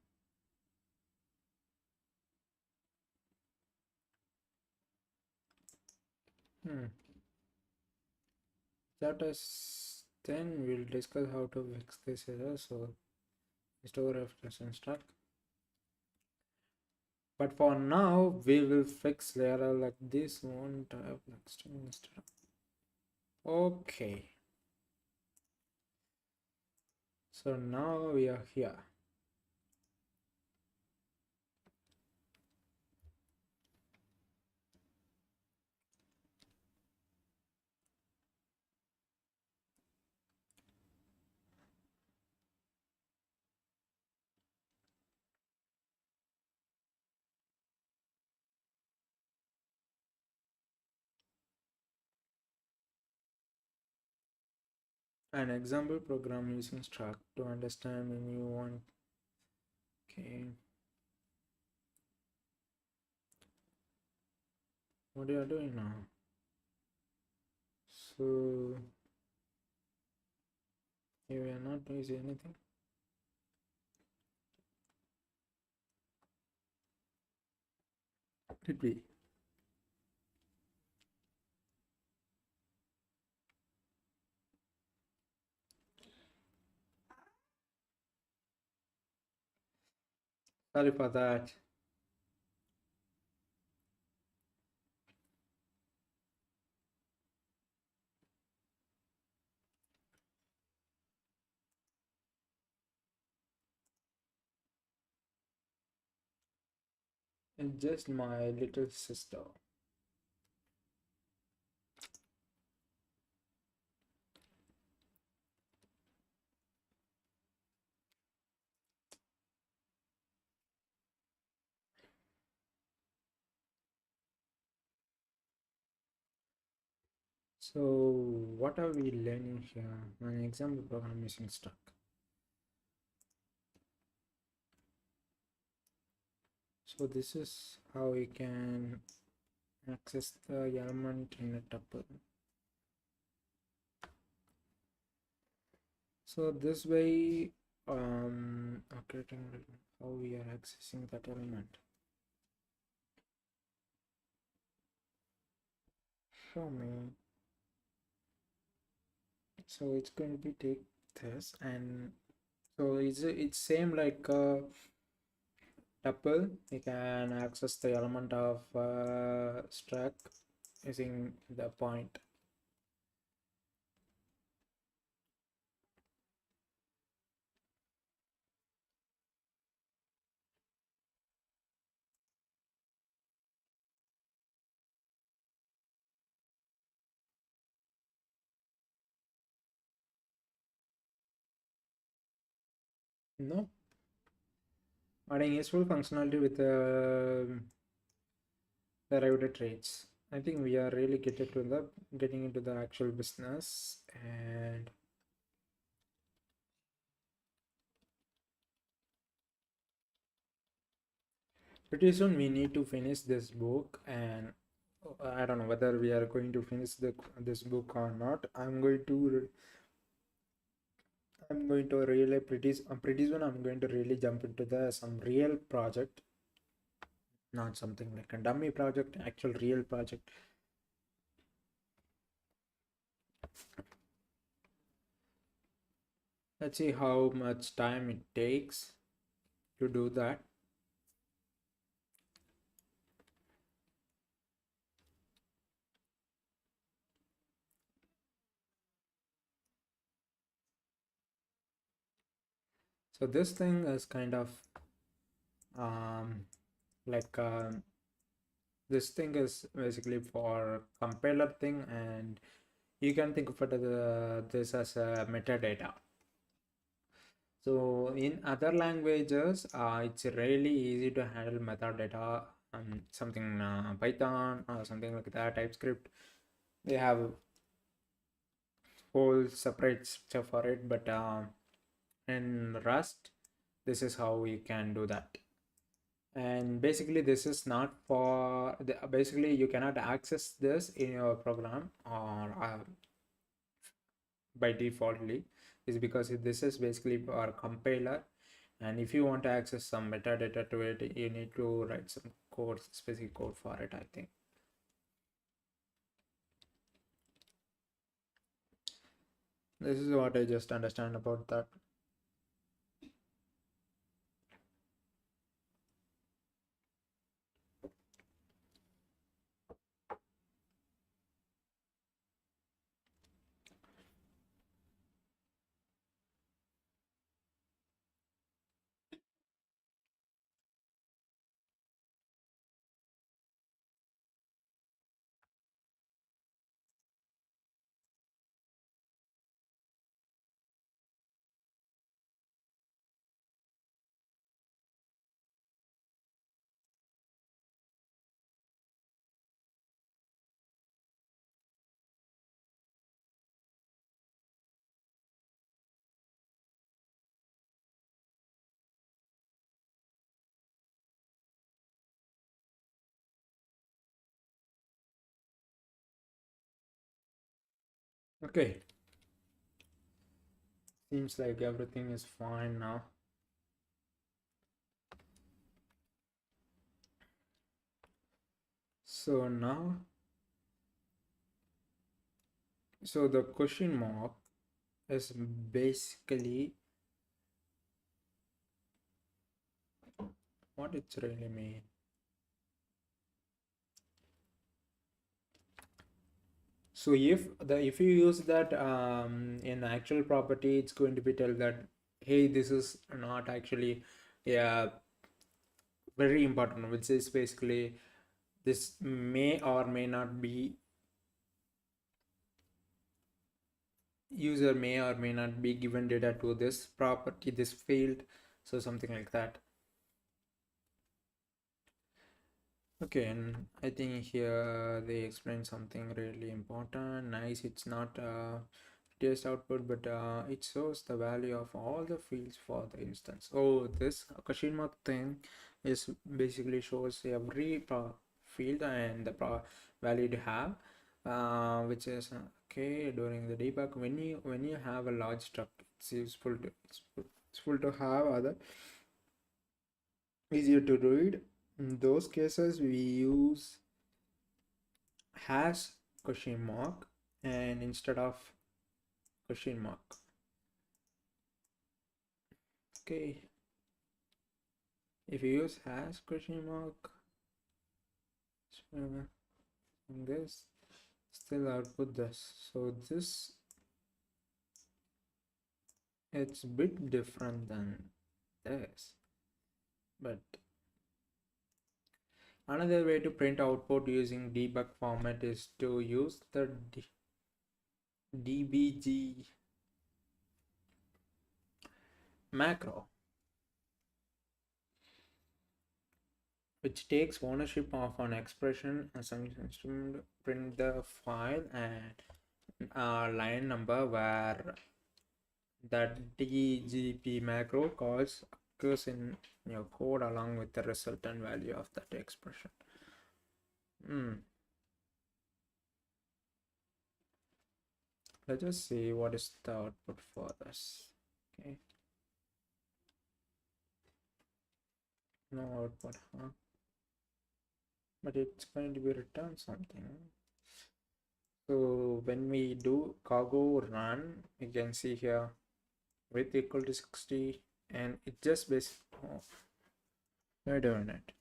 Hmm. That is then we'll discuss how to fix this error. So restore reference struct. But for now, we will fix the error like this one type like string instead of. Okay. So now we are here. An example program using struct to understand when you want. Okay. What are you doing now? So you are not using anything. Did we? Sorry for that. It's just my little sister. So what are we learning here? An example program using struct. So this is how we can access the element in a tuple. So this way, creating how we are accessing that element. Show me. So it's going to be take this, and so it's same like tuple. We can access the element of struct using the point. No, adding useful functionality with derived traits. I think we are really getting into the actual business, and pretty soon we need to finish this book. And I don't know whether we are going to finish this book or not. I'm going to really pretty soon I'm going to really jump into the some real project, not something like a dummy project, actual real project. Let's see how much time it takes to do that. So this thing is kind of like this thing is basically for compiler thing, and you can think of it as this as a metadata. So in other languages, it's really easy to handle metadata. Something Python or something like that, TypeScript, they have whole separate structure for it. But in Rust, this is how we can do that. And basically this is not for basically you cannot access this in your program or by defaultly, is because this is basically for compiler, and if you want to access some metadata to it, you need to write some code, specific code for it, I think. This is what I just understand about that. Okay, seems like everything is fine now. So now, so the question mark is basically what it's really mean. So if you use that in actual property, it's going to be tell that hey, this is not actually yeah very important, which is basically this may or may not be user may or may not be given data to this property, this field, so something like that. Okay, and I think here they explain something really important. Nice, it's not test output, but it shows the value of all the fields for the instance. Oh, this question mark thing is basically shows every field and the value to have, which is okay during the debug. When you have a large struct, it's useful to have other easier to read. In those cases, we use hash question mark and instead of question mark. Okay, if you use hash question mark this, still output this. So this it's a bit different than this, but another way to print output using debug format is to use the dbg macro, which takes ownership of an expression assumption to print the file and line number where that dgp macro calls occurs in your code along with the resultant value of that expression. Let's just see what is the output for this. Okay, no output, huh? But it's going to be return something. So when we do cargo run, you can see here width equal to 60, and it just basically we're doing it.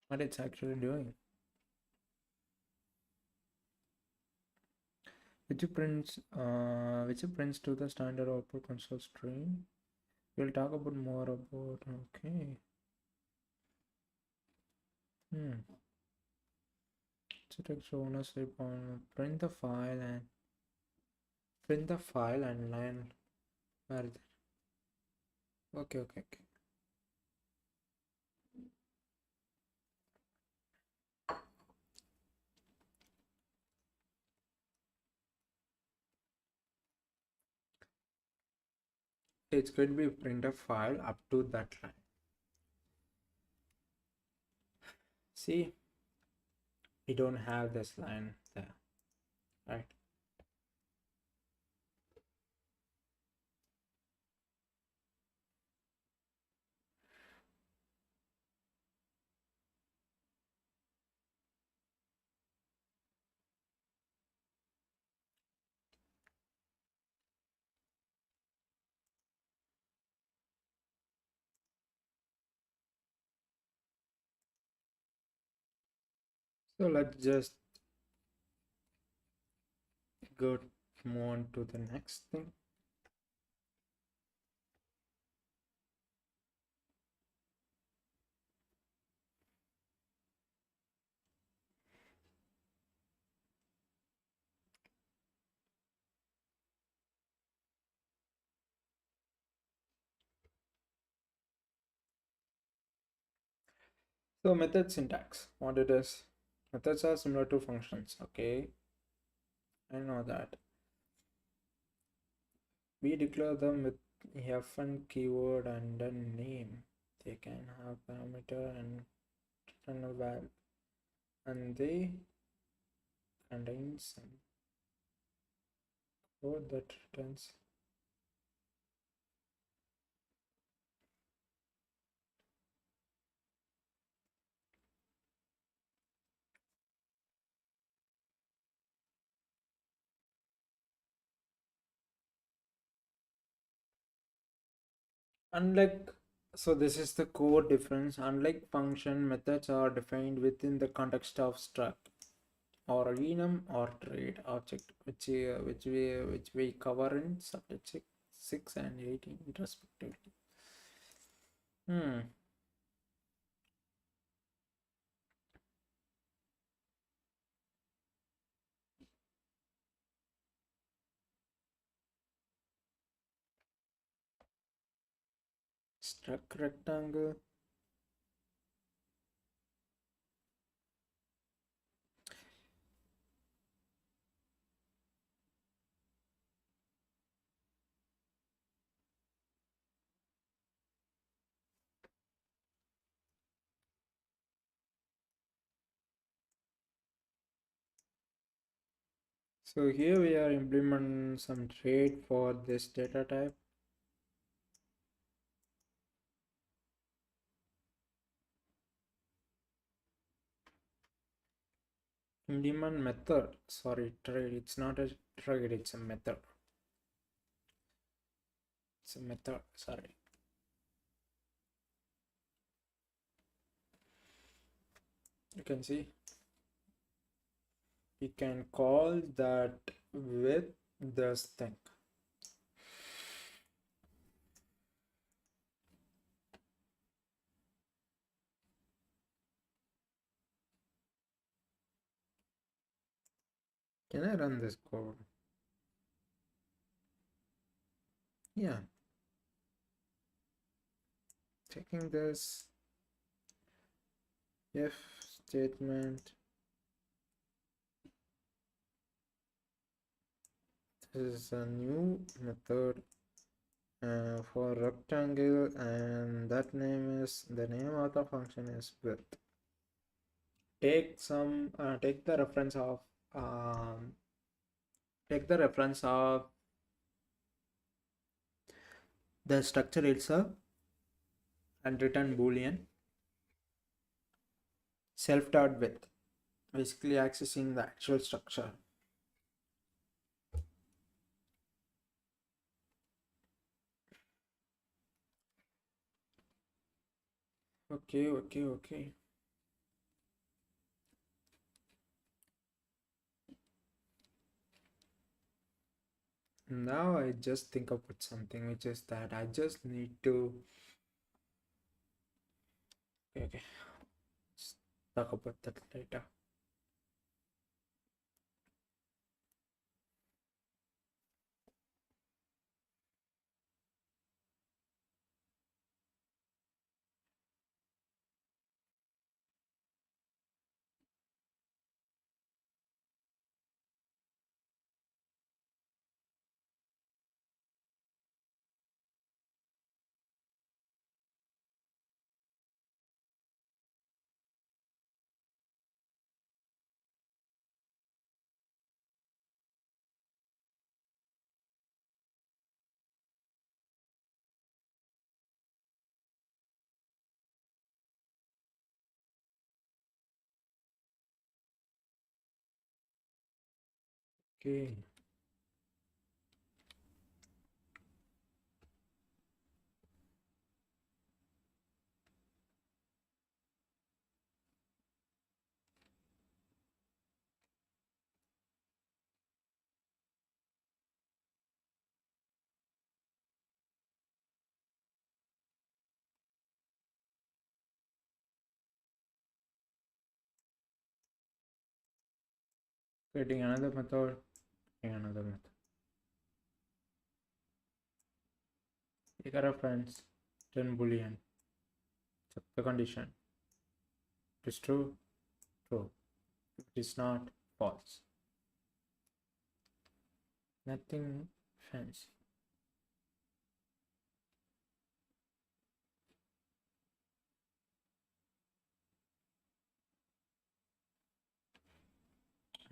What it's actually doing. Which prints to the standard output console stream. We'll talk about more about okay. So text ownership on print the file and line where okay. It's going to be print a file up to that line. See, we don't have this line there, right? So let's just go move on to the next thing. So method syntax, what it is. Methods are similar to functions. Okay, I know that. We declare them with fn keyword and a name. They can have parameter and return a val, and they contain some code that returns. Unlike, so this is the core difference. Unlike function, methods are defined within the context of struct or enum or trade object, which we cover in subject 6 and 18 respectively. Hmm. Struct rectangle. So here we are implementing some trade for this data type. Implement method. Sorry, trade. It's not a trade, it's a method. It's a method. Sorry. You can see we can call that with this thing. Can I run this code? Yeah. Checking this if statement. This is a new method for rectangle, and that name is, the name of the function is width. Take the reference of um, take the reference of the structure itself and return boolean self dot width, basically accessing the actual structure. Okay. Now I just think about something, which is that I just need to, okay, let's talk about that later. Okay. Creating another method, creating another method. Take a reference, then boolean. Check the condition. It is true, true. If it is not, false. Nothing fancy.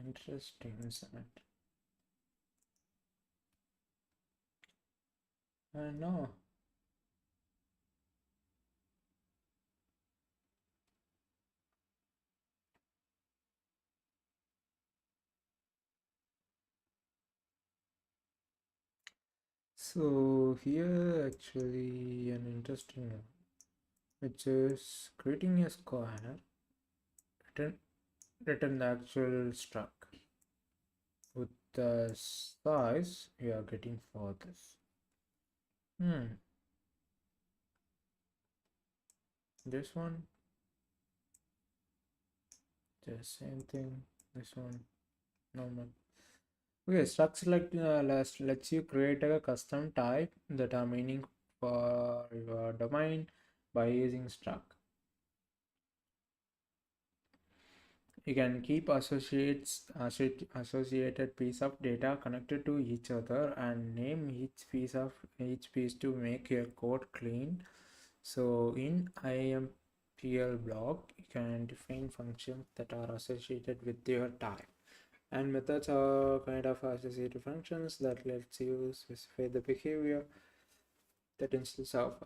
Interesting, isn't it? I know. So here actually an interesting one, which is creating a square, return, return the actual struct with the size we are getting for this. This one, the same thing. This one, normal. Okay, structs like lets you create a custom type that are meaning for your domain by using struct. You can keep associated piece of data connected to each other and name each piece to make your code clean. So in IAMPL block, you can define functions that are associated with your type. And methods are kind of associative functions that lets you specify the behavior that instance of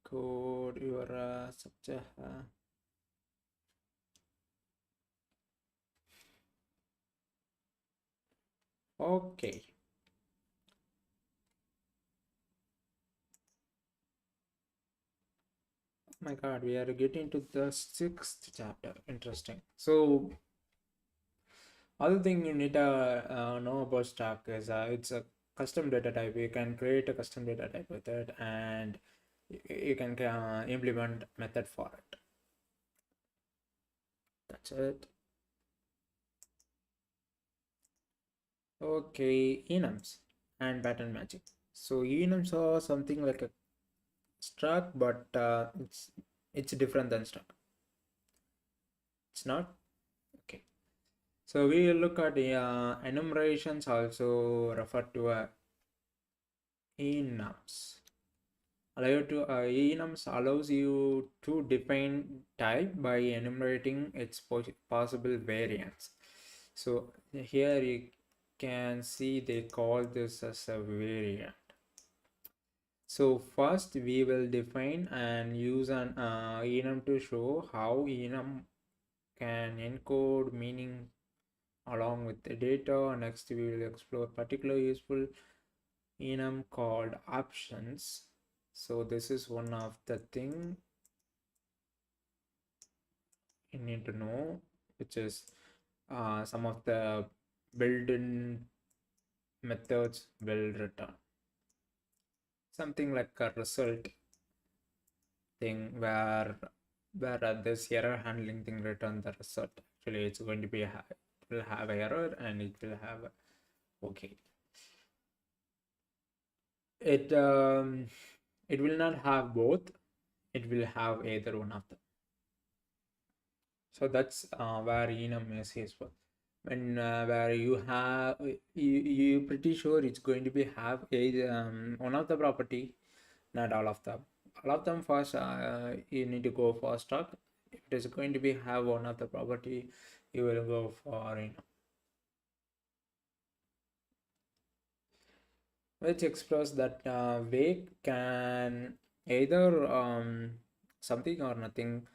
code your subject. Okay. Oh my god, we are getting to the sixth chapter. Interesting. So other thing you need to know about Stack is it's a custom data type. You can create a custom data type with it, and you can implement method for it. That's it. Okay, enums and pattern matching. So enums are something like a struct, but it's different than struct. It's not okay. So we will look at enumerations, also referred to enums. Enums allows you to define type by enumerating its possible variants. So here you can see they call this as a variant. So first we will define and use an enum to show how enum can encode meaning along with the data. Next we will explore particular useful enum called options. So this is one of the thing you need to know, which is some of the built-in methods will return something like a result thing where this error handling thing return the result. Actually it's going to be it will have error and it will have okay. It will not have both, it will have either one of them. So that's where enum is useful. When where you have you pretty sure it's going to be have a one of the property, not all of them. All of them first you need to go for struct. If it is going to be have one of the property, you will go for which express that way can either something or nothing.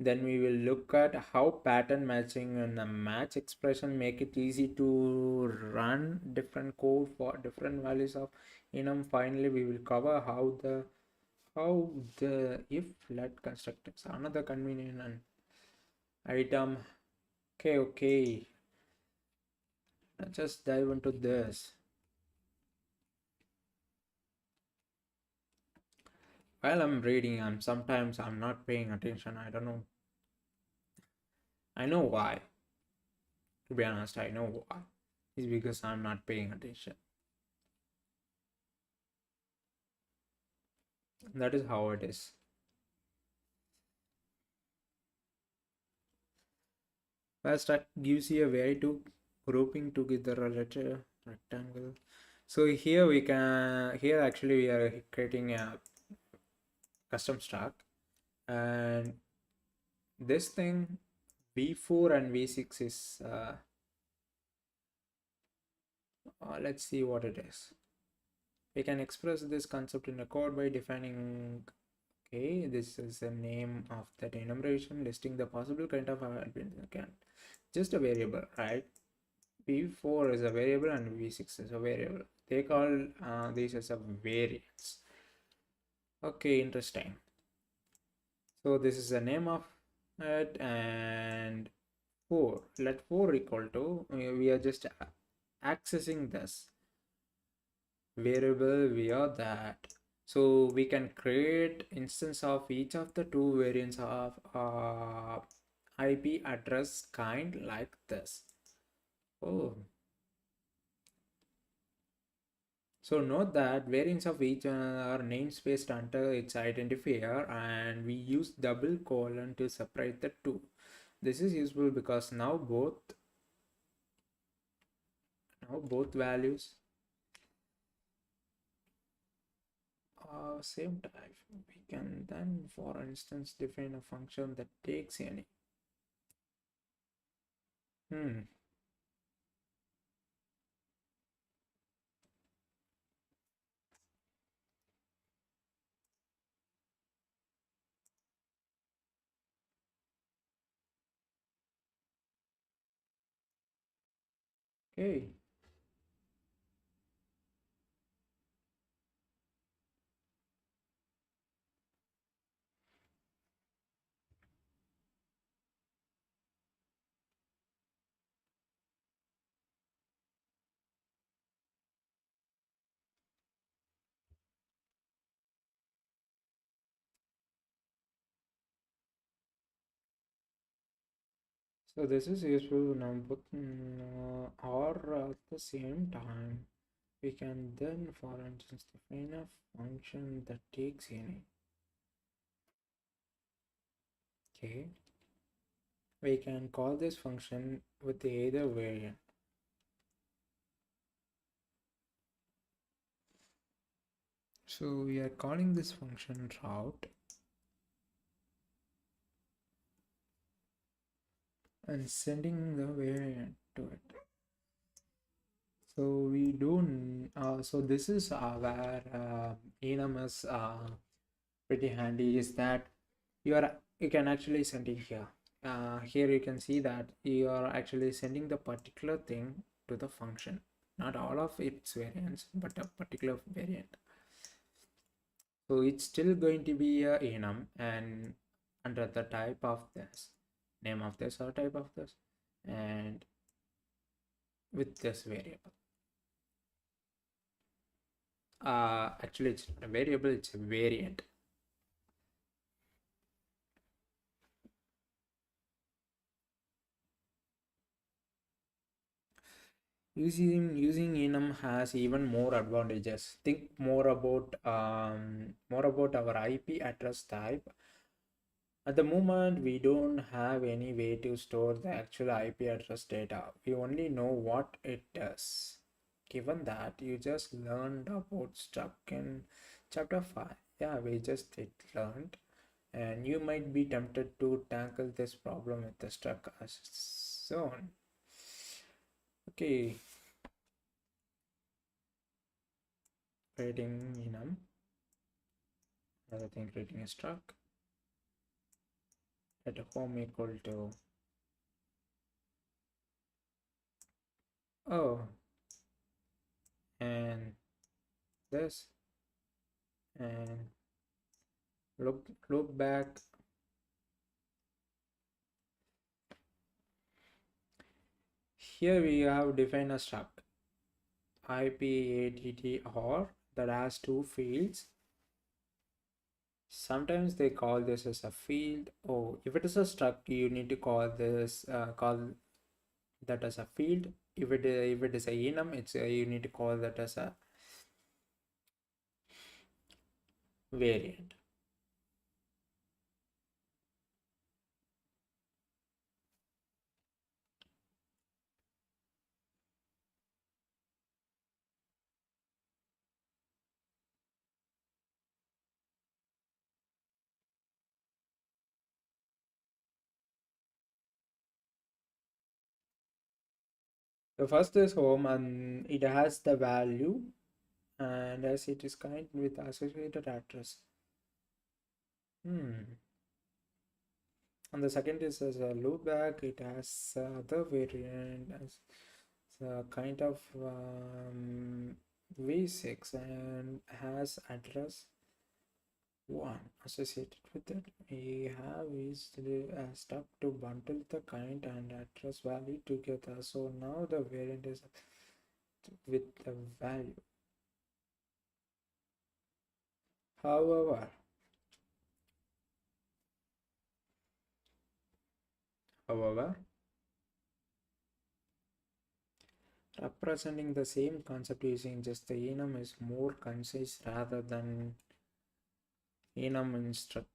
Then we will look at how pattern matching and a match expression make it easy to run different code for different values of enum. Finally, we will cover how the if let construct is another convenient and item. Okay. Let's just dive into this. While I'm reading, I'm not paying attention. I don't know. I know why. To be honest, I know why. It's because I'm not paying attention. That is how it is. First, that gives you a way to grouping together a rectangle. So here we can, here actually we are creating a custom stack, and this thing v4 and v6 is let's see what it is. We can express this concept in a code by defining, okay, this is the name of that enumeration listing the possible kind of can just a variable, right? v4 is a variable and v6 is a variable. They call these as a variance. Okay, interesting. So this is the name of it, and 4, let 4 equal to, we are just accessing this variable via that. So we can create instance of each of the two variants of IP address kind like this. Oh, so note that variants of each are namespaced under its identifier, and we use double colon to separate the two. This is useful because now both values are same type. We can then, for instance, define a function that takes any. Hmm. Okay. So this is useful now, but or at the same time, we can then, for instance, define a function that takes any. Okay. We can call this function with either variant. So we are calling this function route and sending the variant to it. So we do so this is where enum is pretty handy, is that you can actually send it here. Here you can see that you are actually sending the particular thing to the function, not all of its variants, but a particular variant. So it's still going to be a enum, and under the type of this, name of this or type of this, and with this variable. Actually it's not a variable, it's a variant. Using enum has even more advantages. Think more about our IP address type. At the moment, we don't have any way to store the actual IP address data. We only know what it does. Given that you just learned about struct in chapter 5, yeah, we just did learned, and you might be tempted to tackle this problem with the struct as soon. Okay, creating enum. Another thing, creating a struct. Let home equal to, oh, and this, and look back. Here we have defined a struct IPADD that has two fields. Sometimes they call this as a field. Oh, if it is a struct, you need to call this that as a field. If it is a enum, it's you need to call that as a variant. The first is home and it has the value, and as it is connected with associated address. Hmm. And the second is as a loopback. It has other variant as a kind of v6 and has address 1 associated with it. We have is stuck to bundle the kind and address value together. So now the variant is with the value. However, however, representing the same concept using just the enum is more concise rather than enum inside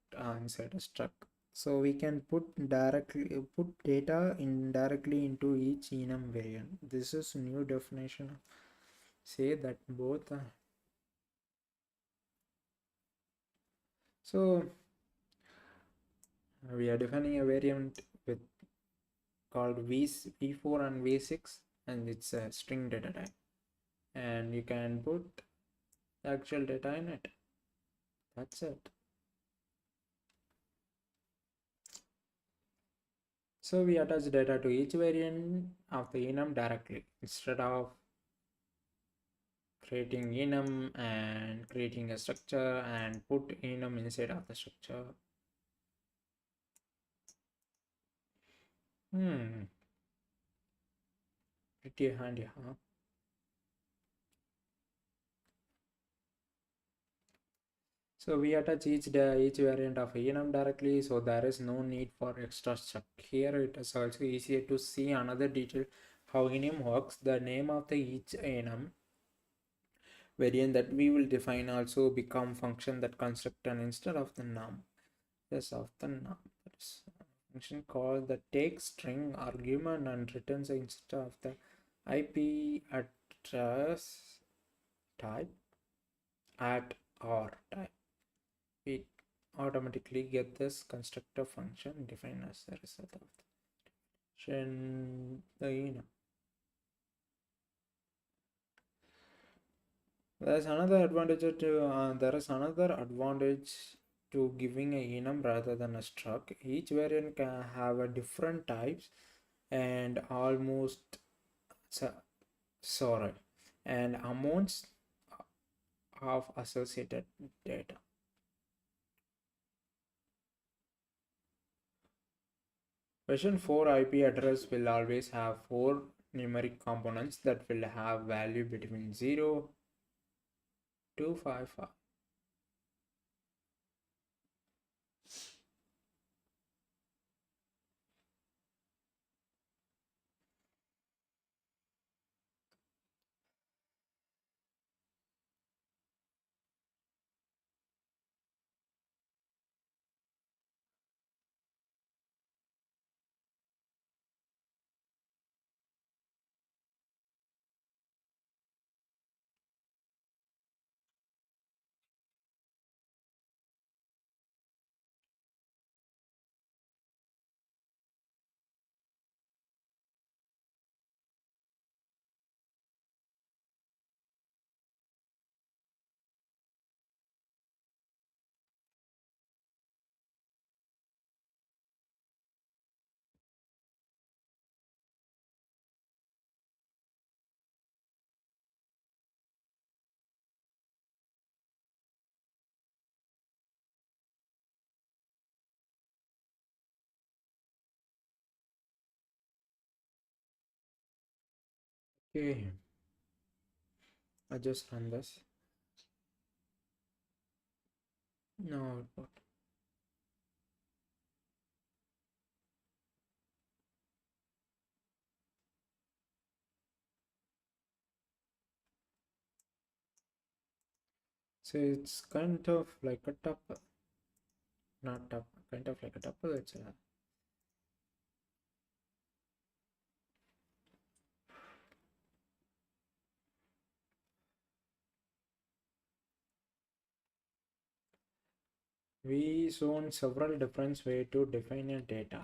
a struct. So we can put data indirectly into each enum variant. This is new definition. Say that both. So we are defining a variant with called v4 and v6, and it's a string data type, and you can put actual data in it. That's it. So we attach data to each variant of the enum directly instead of creating enum and creating a structure and put enum inside of the structure. Pretty handy, huh? So we attach each variant of enum directly, so there is no need for extra struct. Here it is also easier to see another detail how enum works. The name of the each enum variant that we will define also become function that construct an instead of the num. Yes, of the num. That is a function called the take string argument and returns instead of the IP address type at or type. We automatically get this constructor function defined as the result of the enum. There is another advantage to giving a enum rather than a struct. Each variant can have a different types and almost sorry and amounts of associated data. Version 4 IP address will always have 4 numeric components that will have value between 0 to 55. Okay, I just run this. No output. So it's kind of like a tuple, not tuple, kind of like a tuple. It's a we shown several different ways to define a data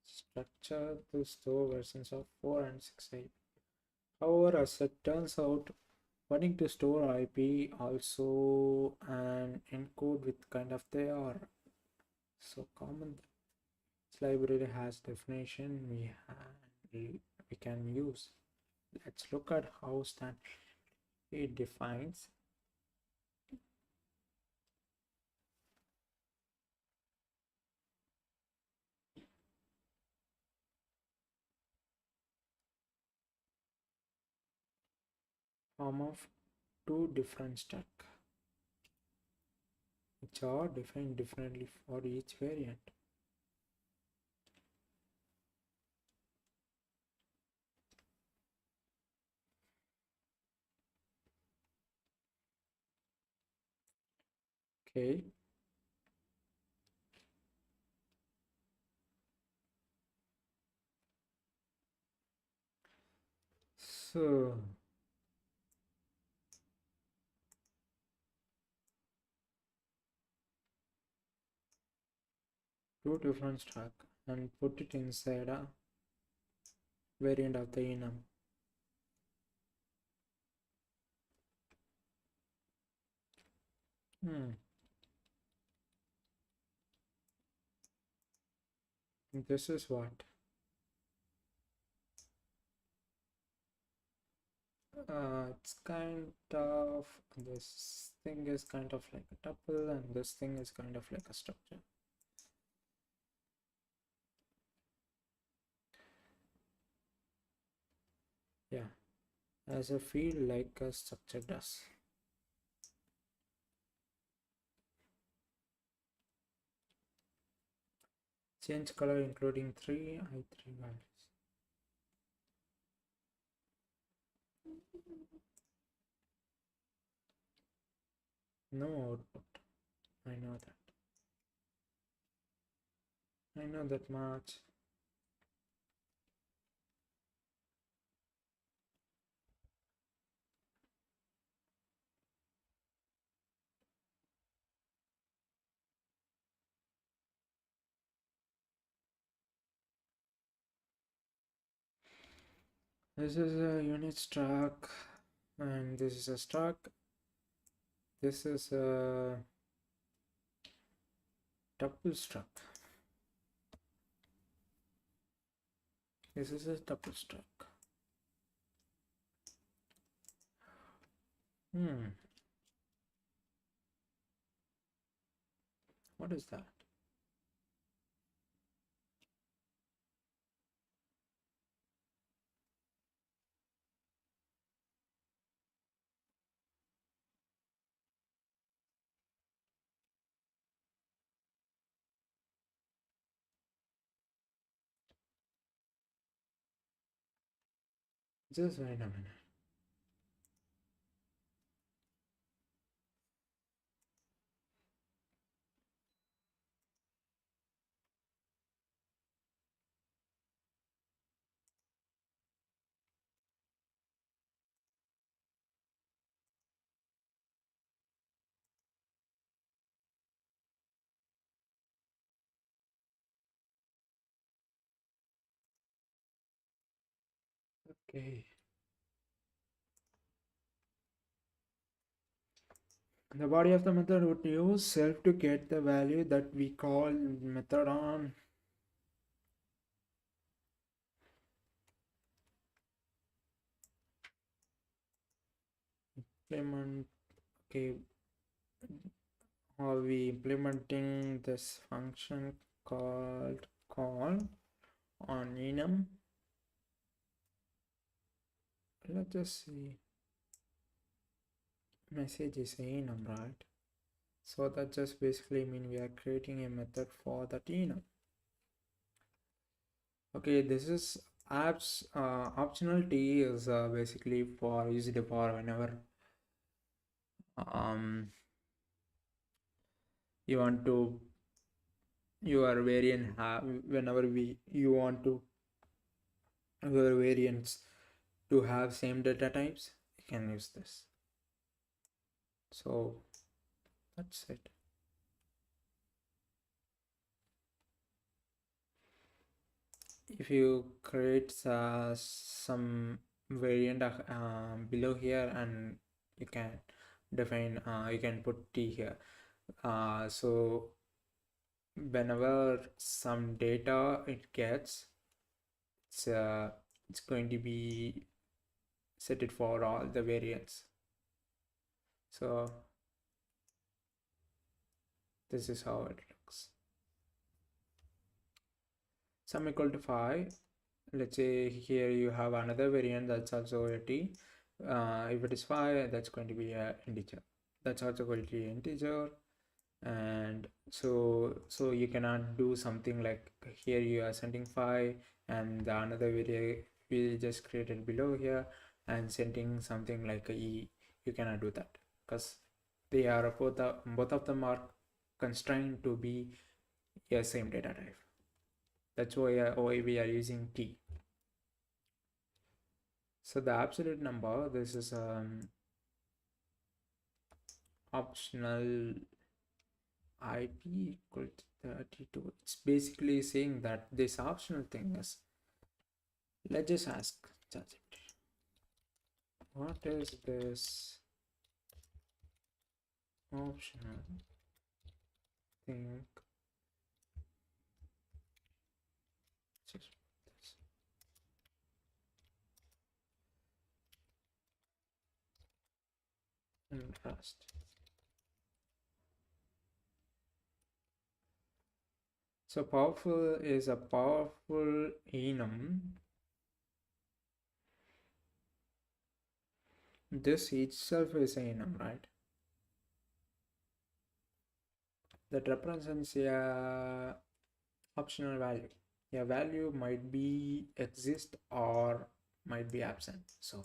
structure to store versions of 4 and 6 However, as it turns out, wanting to store IP also and encode with kind of they are so common. This library has definition we can use. Let's look at how standard it defines form of two different stack, which are defined differently for each variant. Okay, so two different stack and put it inside a variant of the enum. This is what it's kind of this thing is kind of like a tuple and this thing is kind of like a structure. Yeah, as a field like a structure does. Change color including 3 values. No output. I know that. I know that much. This is a unit struct and this is a struct. This is a tuple struct. This is a tuple struct. What is that? Just wait a minute. Okay. The body of the method would use self to get the value that we call method on. Implement. Okay. Are we implementing this function called call on enum? Let's just see. Message is enum, right? So that just basically mean we are creating a method for that enum. Okay, this is apps optionality is basically for used for whenever you want to your variant have whenever you want to your variants to have same data types, you can use this. So that's it. If you create some variant below here, and you can define you can put t here, so whenever some data it gets, it's going to be set it for all the variants. So this is how it looks. Sum equal to 5. Let's say here you have another variant that's also a t. If it is 5, that's going to be an integer. That's also going to be an integer. And so you cannot do something like here you are sending 5 and the another video we just created below here and sending something like a e. You cannot do that because they are both of them are constrained to be a same data type. That's why we are using t. So the absolute number, this is optional IP equal to 32. It's basically saying that this optional thing is, let's just ask ChatGPT, what is this optional thing? Just this. Interest. So powerful is a powerful enum. This itself is an enum, right? That represents a optional value. A value might be exist or might be absent. So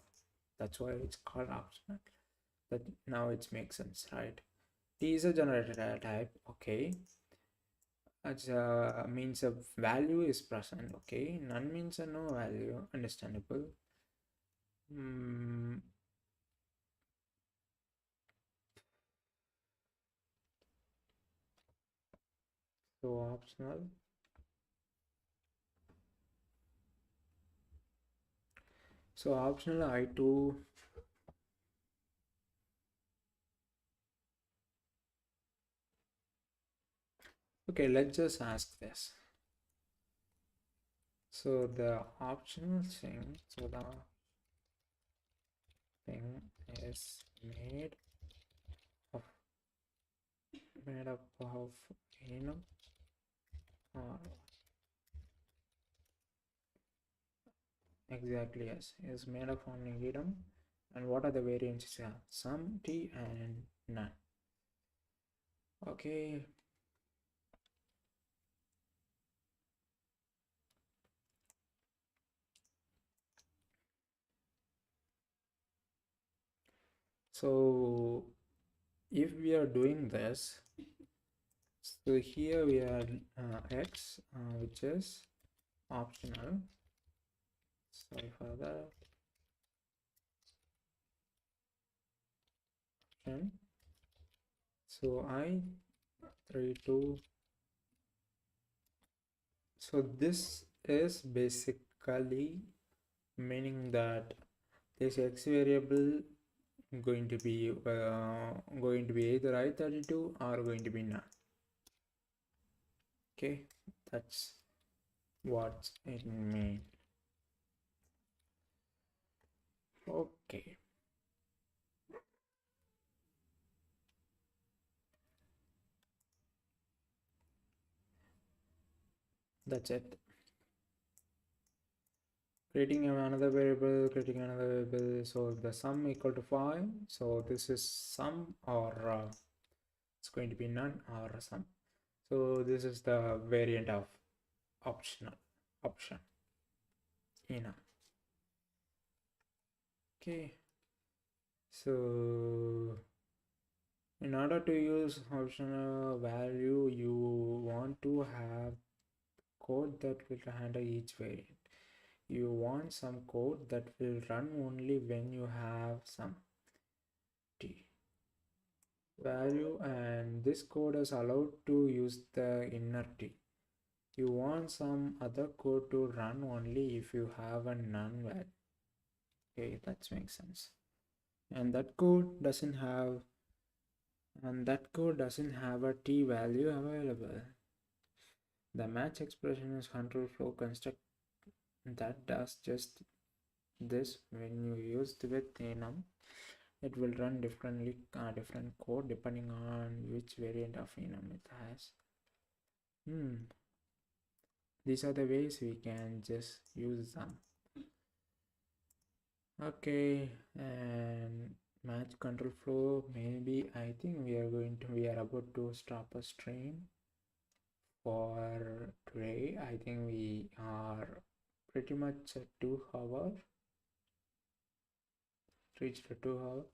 that's why it's called optional. That now it makes sense, right? T is a generated data type. Okay. As means a value is present. Okay. None means a no value. Understandable. So optional. So optional I2. Okay, let's just ask this. So the optional thing, so the thing is made up of enum or exactly yes, is made up on enum. And what are the variants? Yeah, some, t, and none. Okay. So if we are doing this, so here we are x, which is optional. Sorry for that. Option. So I 32. So this is basically meaning that this x variable going to be either I32 or going to be none. Okay, that's what it means. Okay. That's it. Creating another variable, so the sum equal to 5. So this is sum or it's going to be none or sum. So this is the variant of optional option enum. Okay, so In order to use optional value, you want to have code that will handle each variant. You want some code that will run only when you have some t value, and this code is allowed to use the inner t. You want some other code to run only if you have a none value. Okay, that makes sense. And that code doesn't have a t value available. The match expression is control flow construct that does just this. When you use with enum, it will run differently, different code depending on which variant of enum it has. These are the ways we can just use them. Okay, and match control flow, maybe I think we are about to stop a stream for today. I think we are pretty much at 2 hours, reached a 2 hour,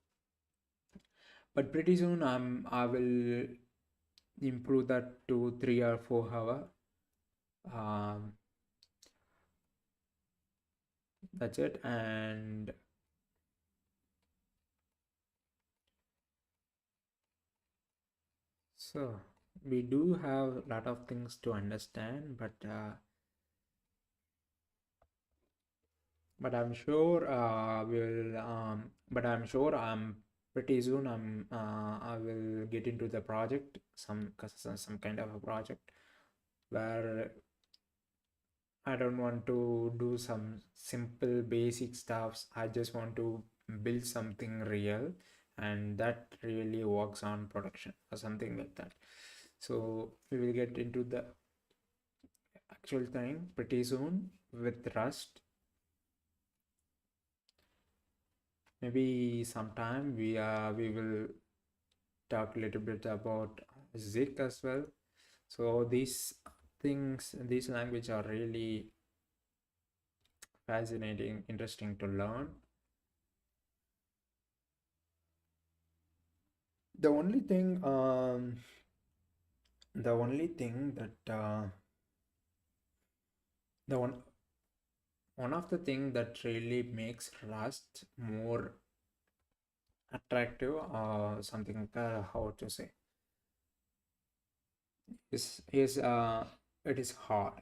but pretty soon I will improve that to 3 or 4 hour. That's it. And so we do have a lot of things to understand, but I'm sure pretty soon I will get into the project, some kind of a project where I don't want to do some simple basic stuffs. I just want to build something real, and that really works on production or something like that. So we will get into the actual thing pretty soon with Rust. Maybe sometime we will talk a little bit about Zik as well. So these language are really fascinating, interesting to learn. The only thing that the one of the thing that really makes Rust more attractive, something like how to say, is it is hard.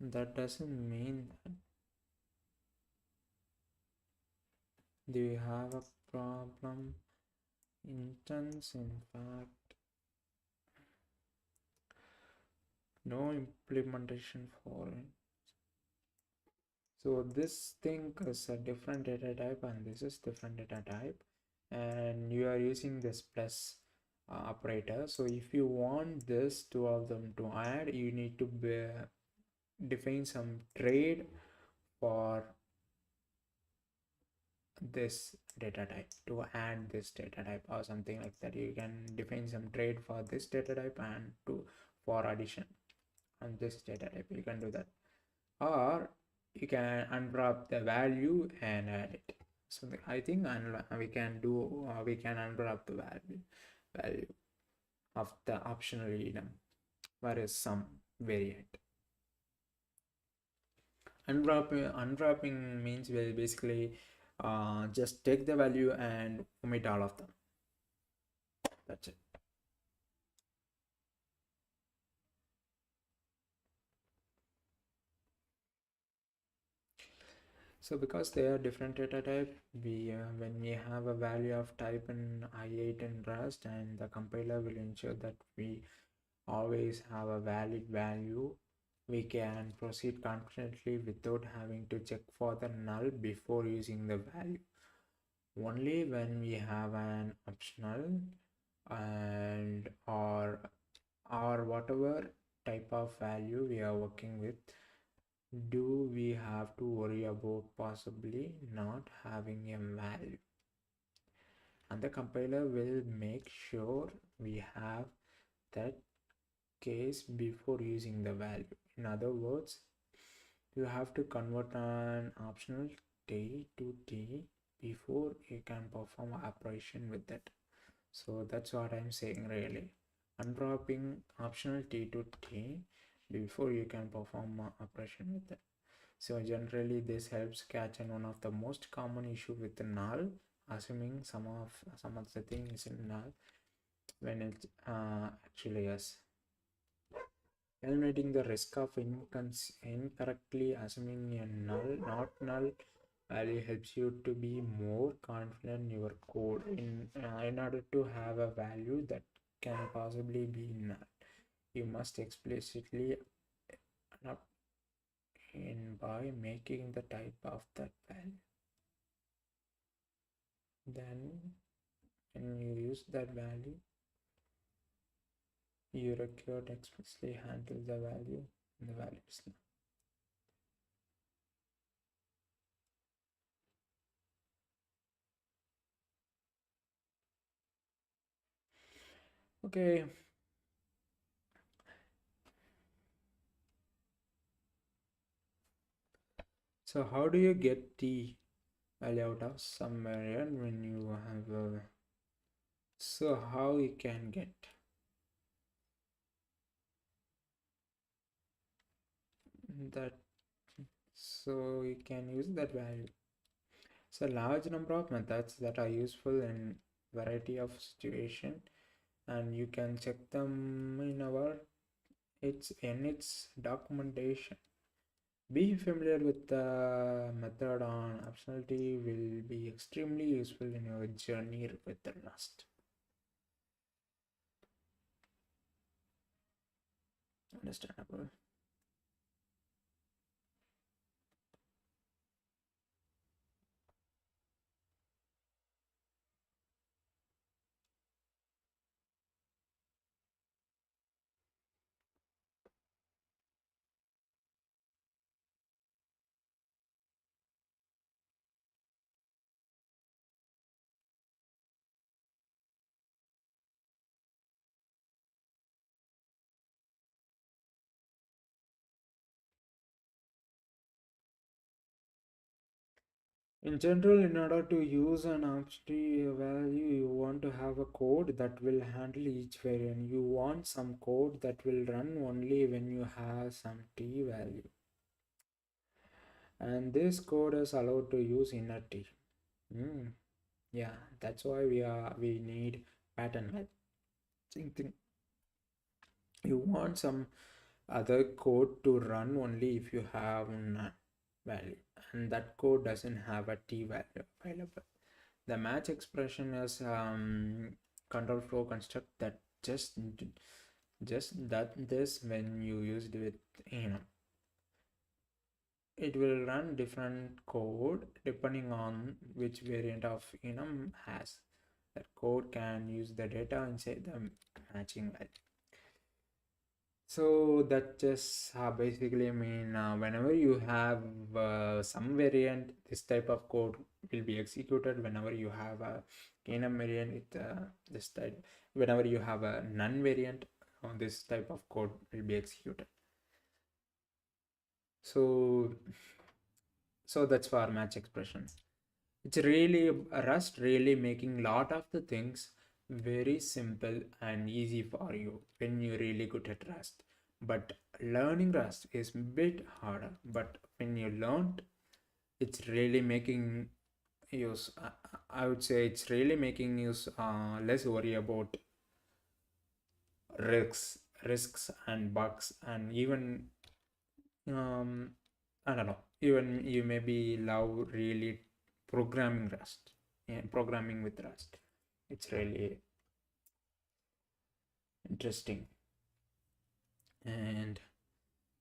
That doesn't mean that. Do you have a problem? Intense, in fact, no implementation for it. So this thing is a different data type, and this is different data type, and you are using this plus operator. So if you want this two of them to add, you need to define some trade for this data type to add this data type or something like that. You can define some trade for this data type and to for addition on this data type. You can do that, or you can unwrap the value and add it. So I think we can unwrap the value of the optional enum where is some variant. Unwrapping means basically just take the value and omit all of them. That's it. So because they are different data type, we when we have a value of type in i8 in Rust, and the compiler will ensure that we always have a valid value, we can proceed confidently without having to check for the null before using the value. Only when we have an optional and or whatever type of value we are working with, do we have to worry about possibly not having a value. and the compiler will make sure we have that case before using the value. In other words, you have to convert an optional t to t before you can perform operation with it. So that's what I'm saying really. Unwrapping optional t to t before you can perform operation with it. So generally this helps catch on one of the most common issue with the null, assuming some of the thing is in null when it actually is. Eliminating the risk of incorrectly assuming a null, not null value helps you to be more confident in your code. In order to have a value that can possibly be null, you must explicitly opt in by making the type of that value. Then when you use that value, your record explicitly handles the value and the value is null. Okay. So how do you get t value out of somewhere when you have a, so how you can get that, so you can use that value. So large number of methods that are useful in variety of situation, and you can check them in its documentation. Be familiar with the method on optionality will be extremely useful in your journey with the Rust. Understandable. In general, in order to use an arbitrary value, you want to have a code that will handle each variant. You want some code that will run only when you have some t value. And this code is allowed to use inner t. Yeah, that's why we need pattern matching thing. You want some other code to run only if you have none value, and that code doesn't have a t value available. The match expression is control flow construct that just that this when you use it with enum. It will run different code depending on which variant of enum has. That code can use the data inside the matching value. So that just basically mean whenever you have some variant, this type of code will be executed. Whenever you have a enum variant with this type, whenever you have a none variant, this type of code will be executed. So that's for match expressions. It's really Rust really making lot of the things very simple and easy for you when you're really good at Rust. But learning Rust is a bit harder. But when you learned, it's really making use. I would say it's really making you less worry about risks and bugs, and even I don't know. Even you maybe love really programming Rust. Yeah, programming with Rust. It's really interesting. And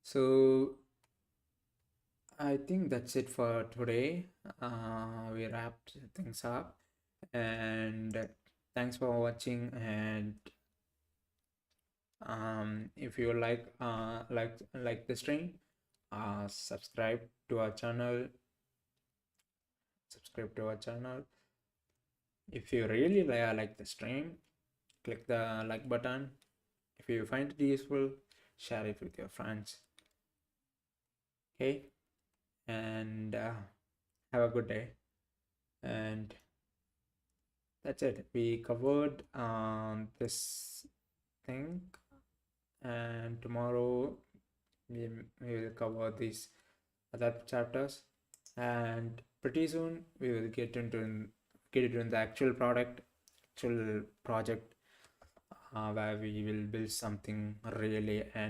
so I think that's it for today. We wrapped things up, and thanks for watching. And if you like the stream, subscribe to our channel. Subscribe to our channel If you really like the stream, click the like button. If you find it useful, share it with your friends. Okay, and have a good day. And that's it. We covered this thing, and tomorrow we will cover these other chapters, and pretty soon we will get into the actual actual project, where we will build something really and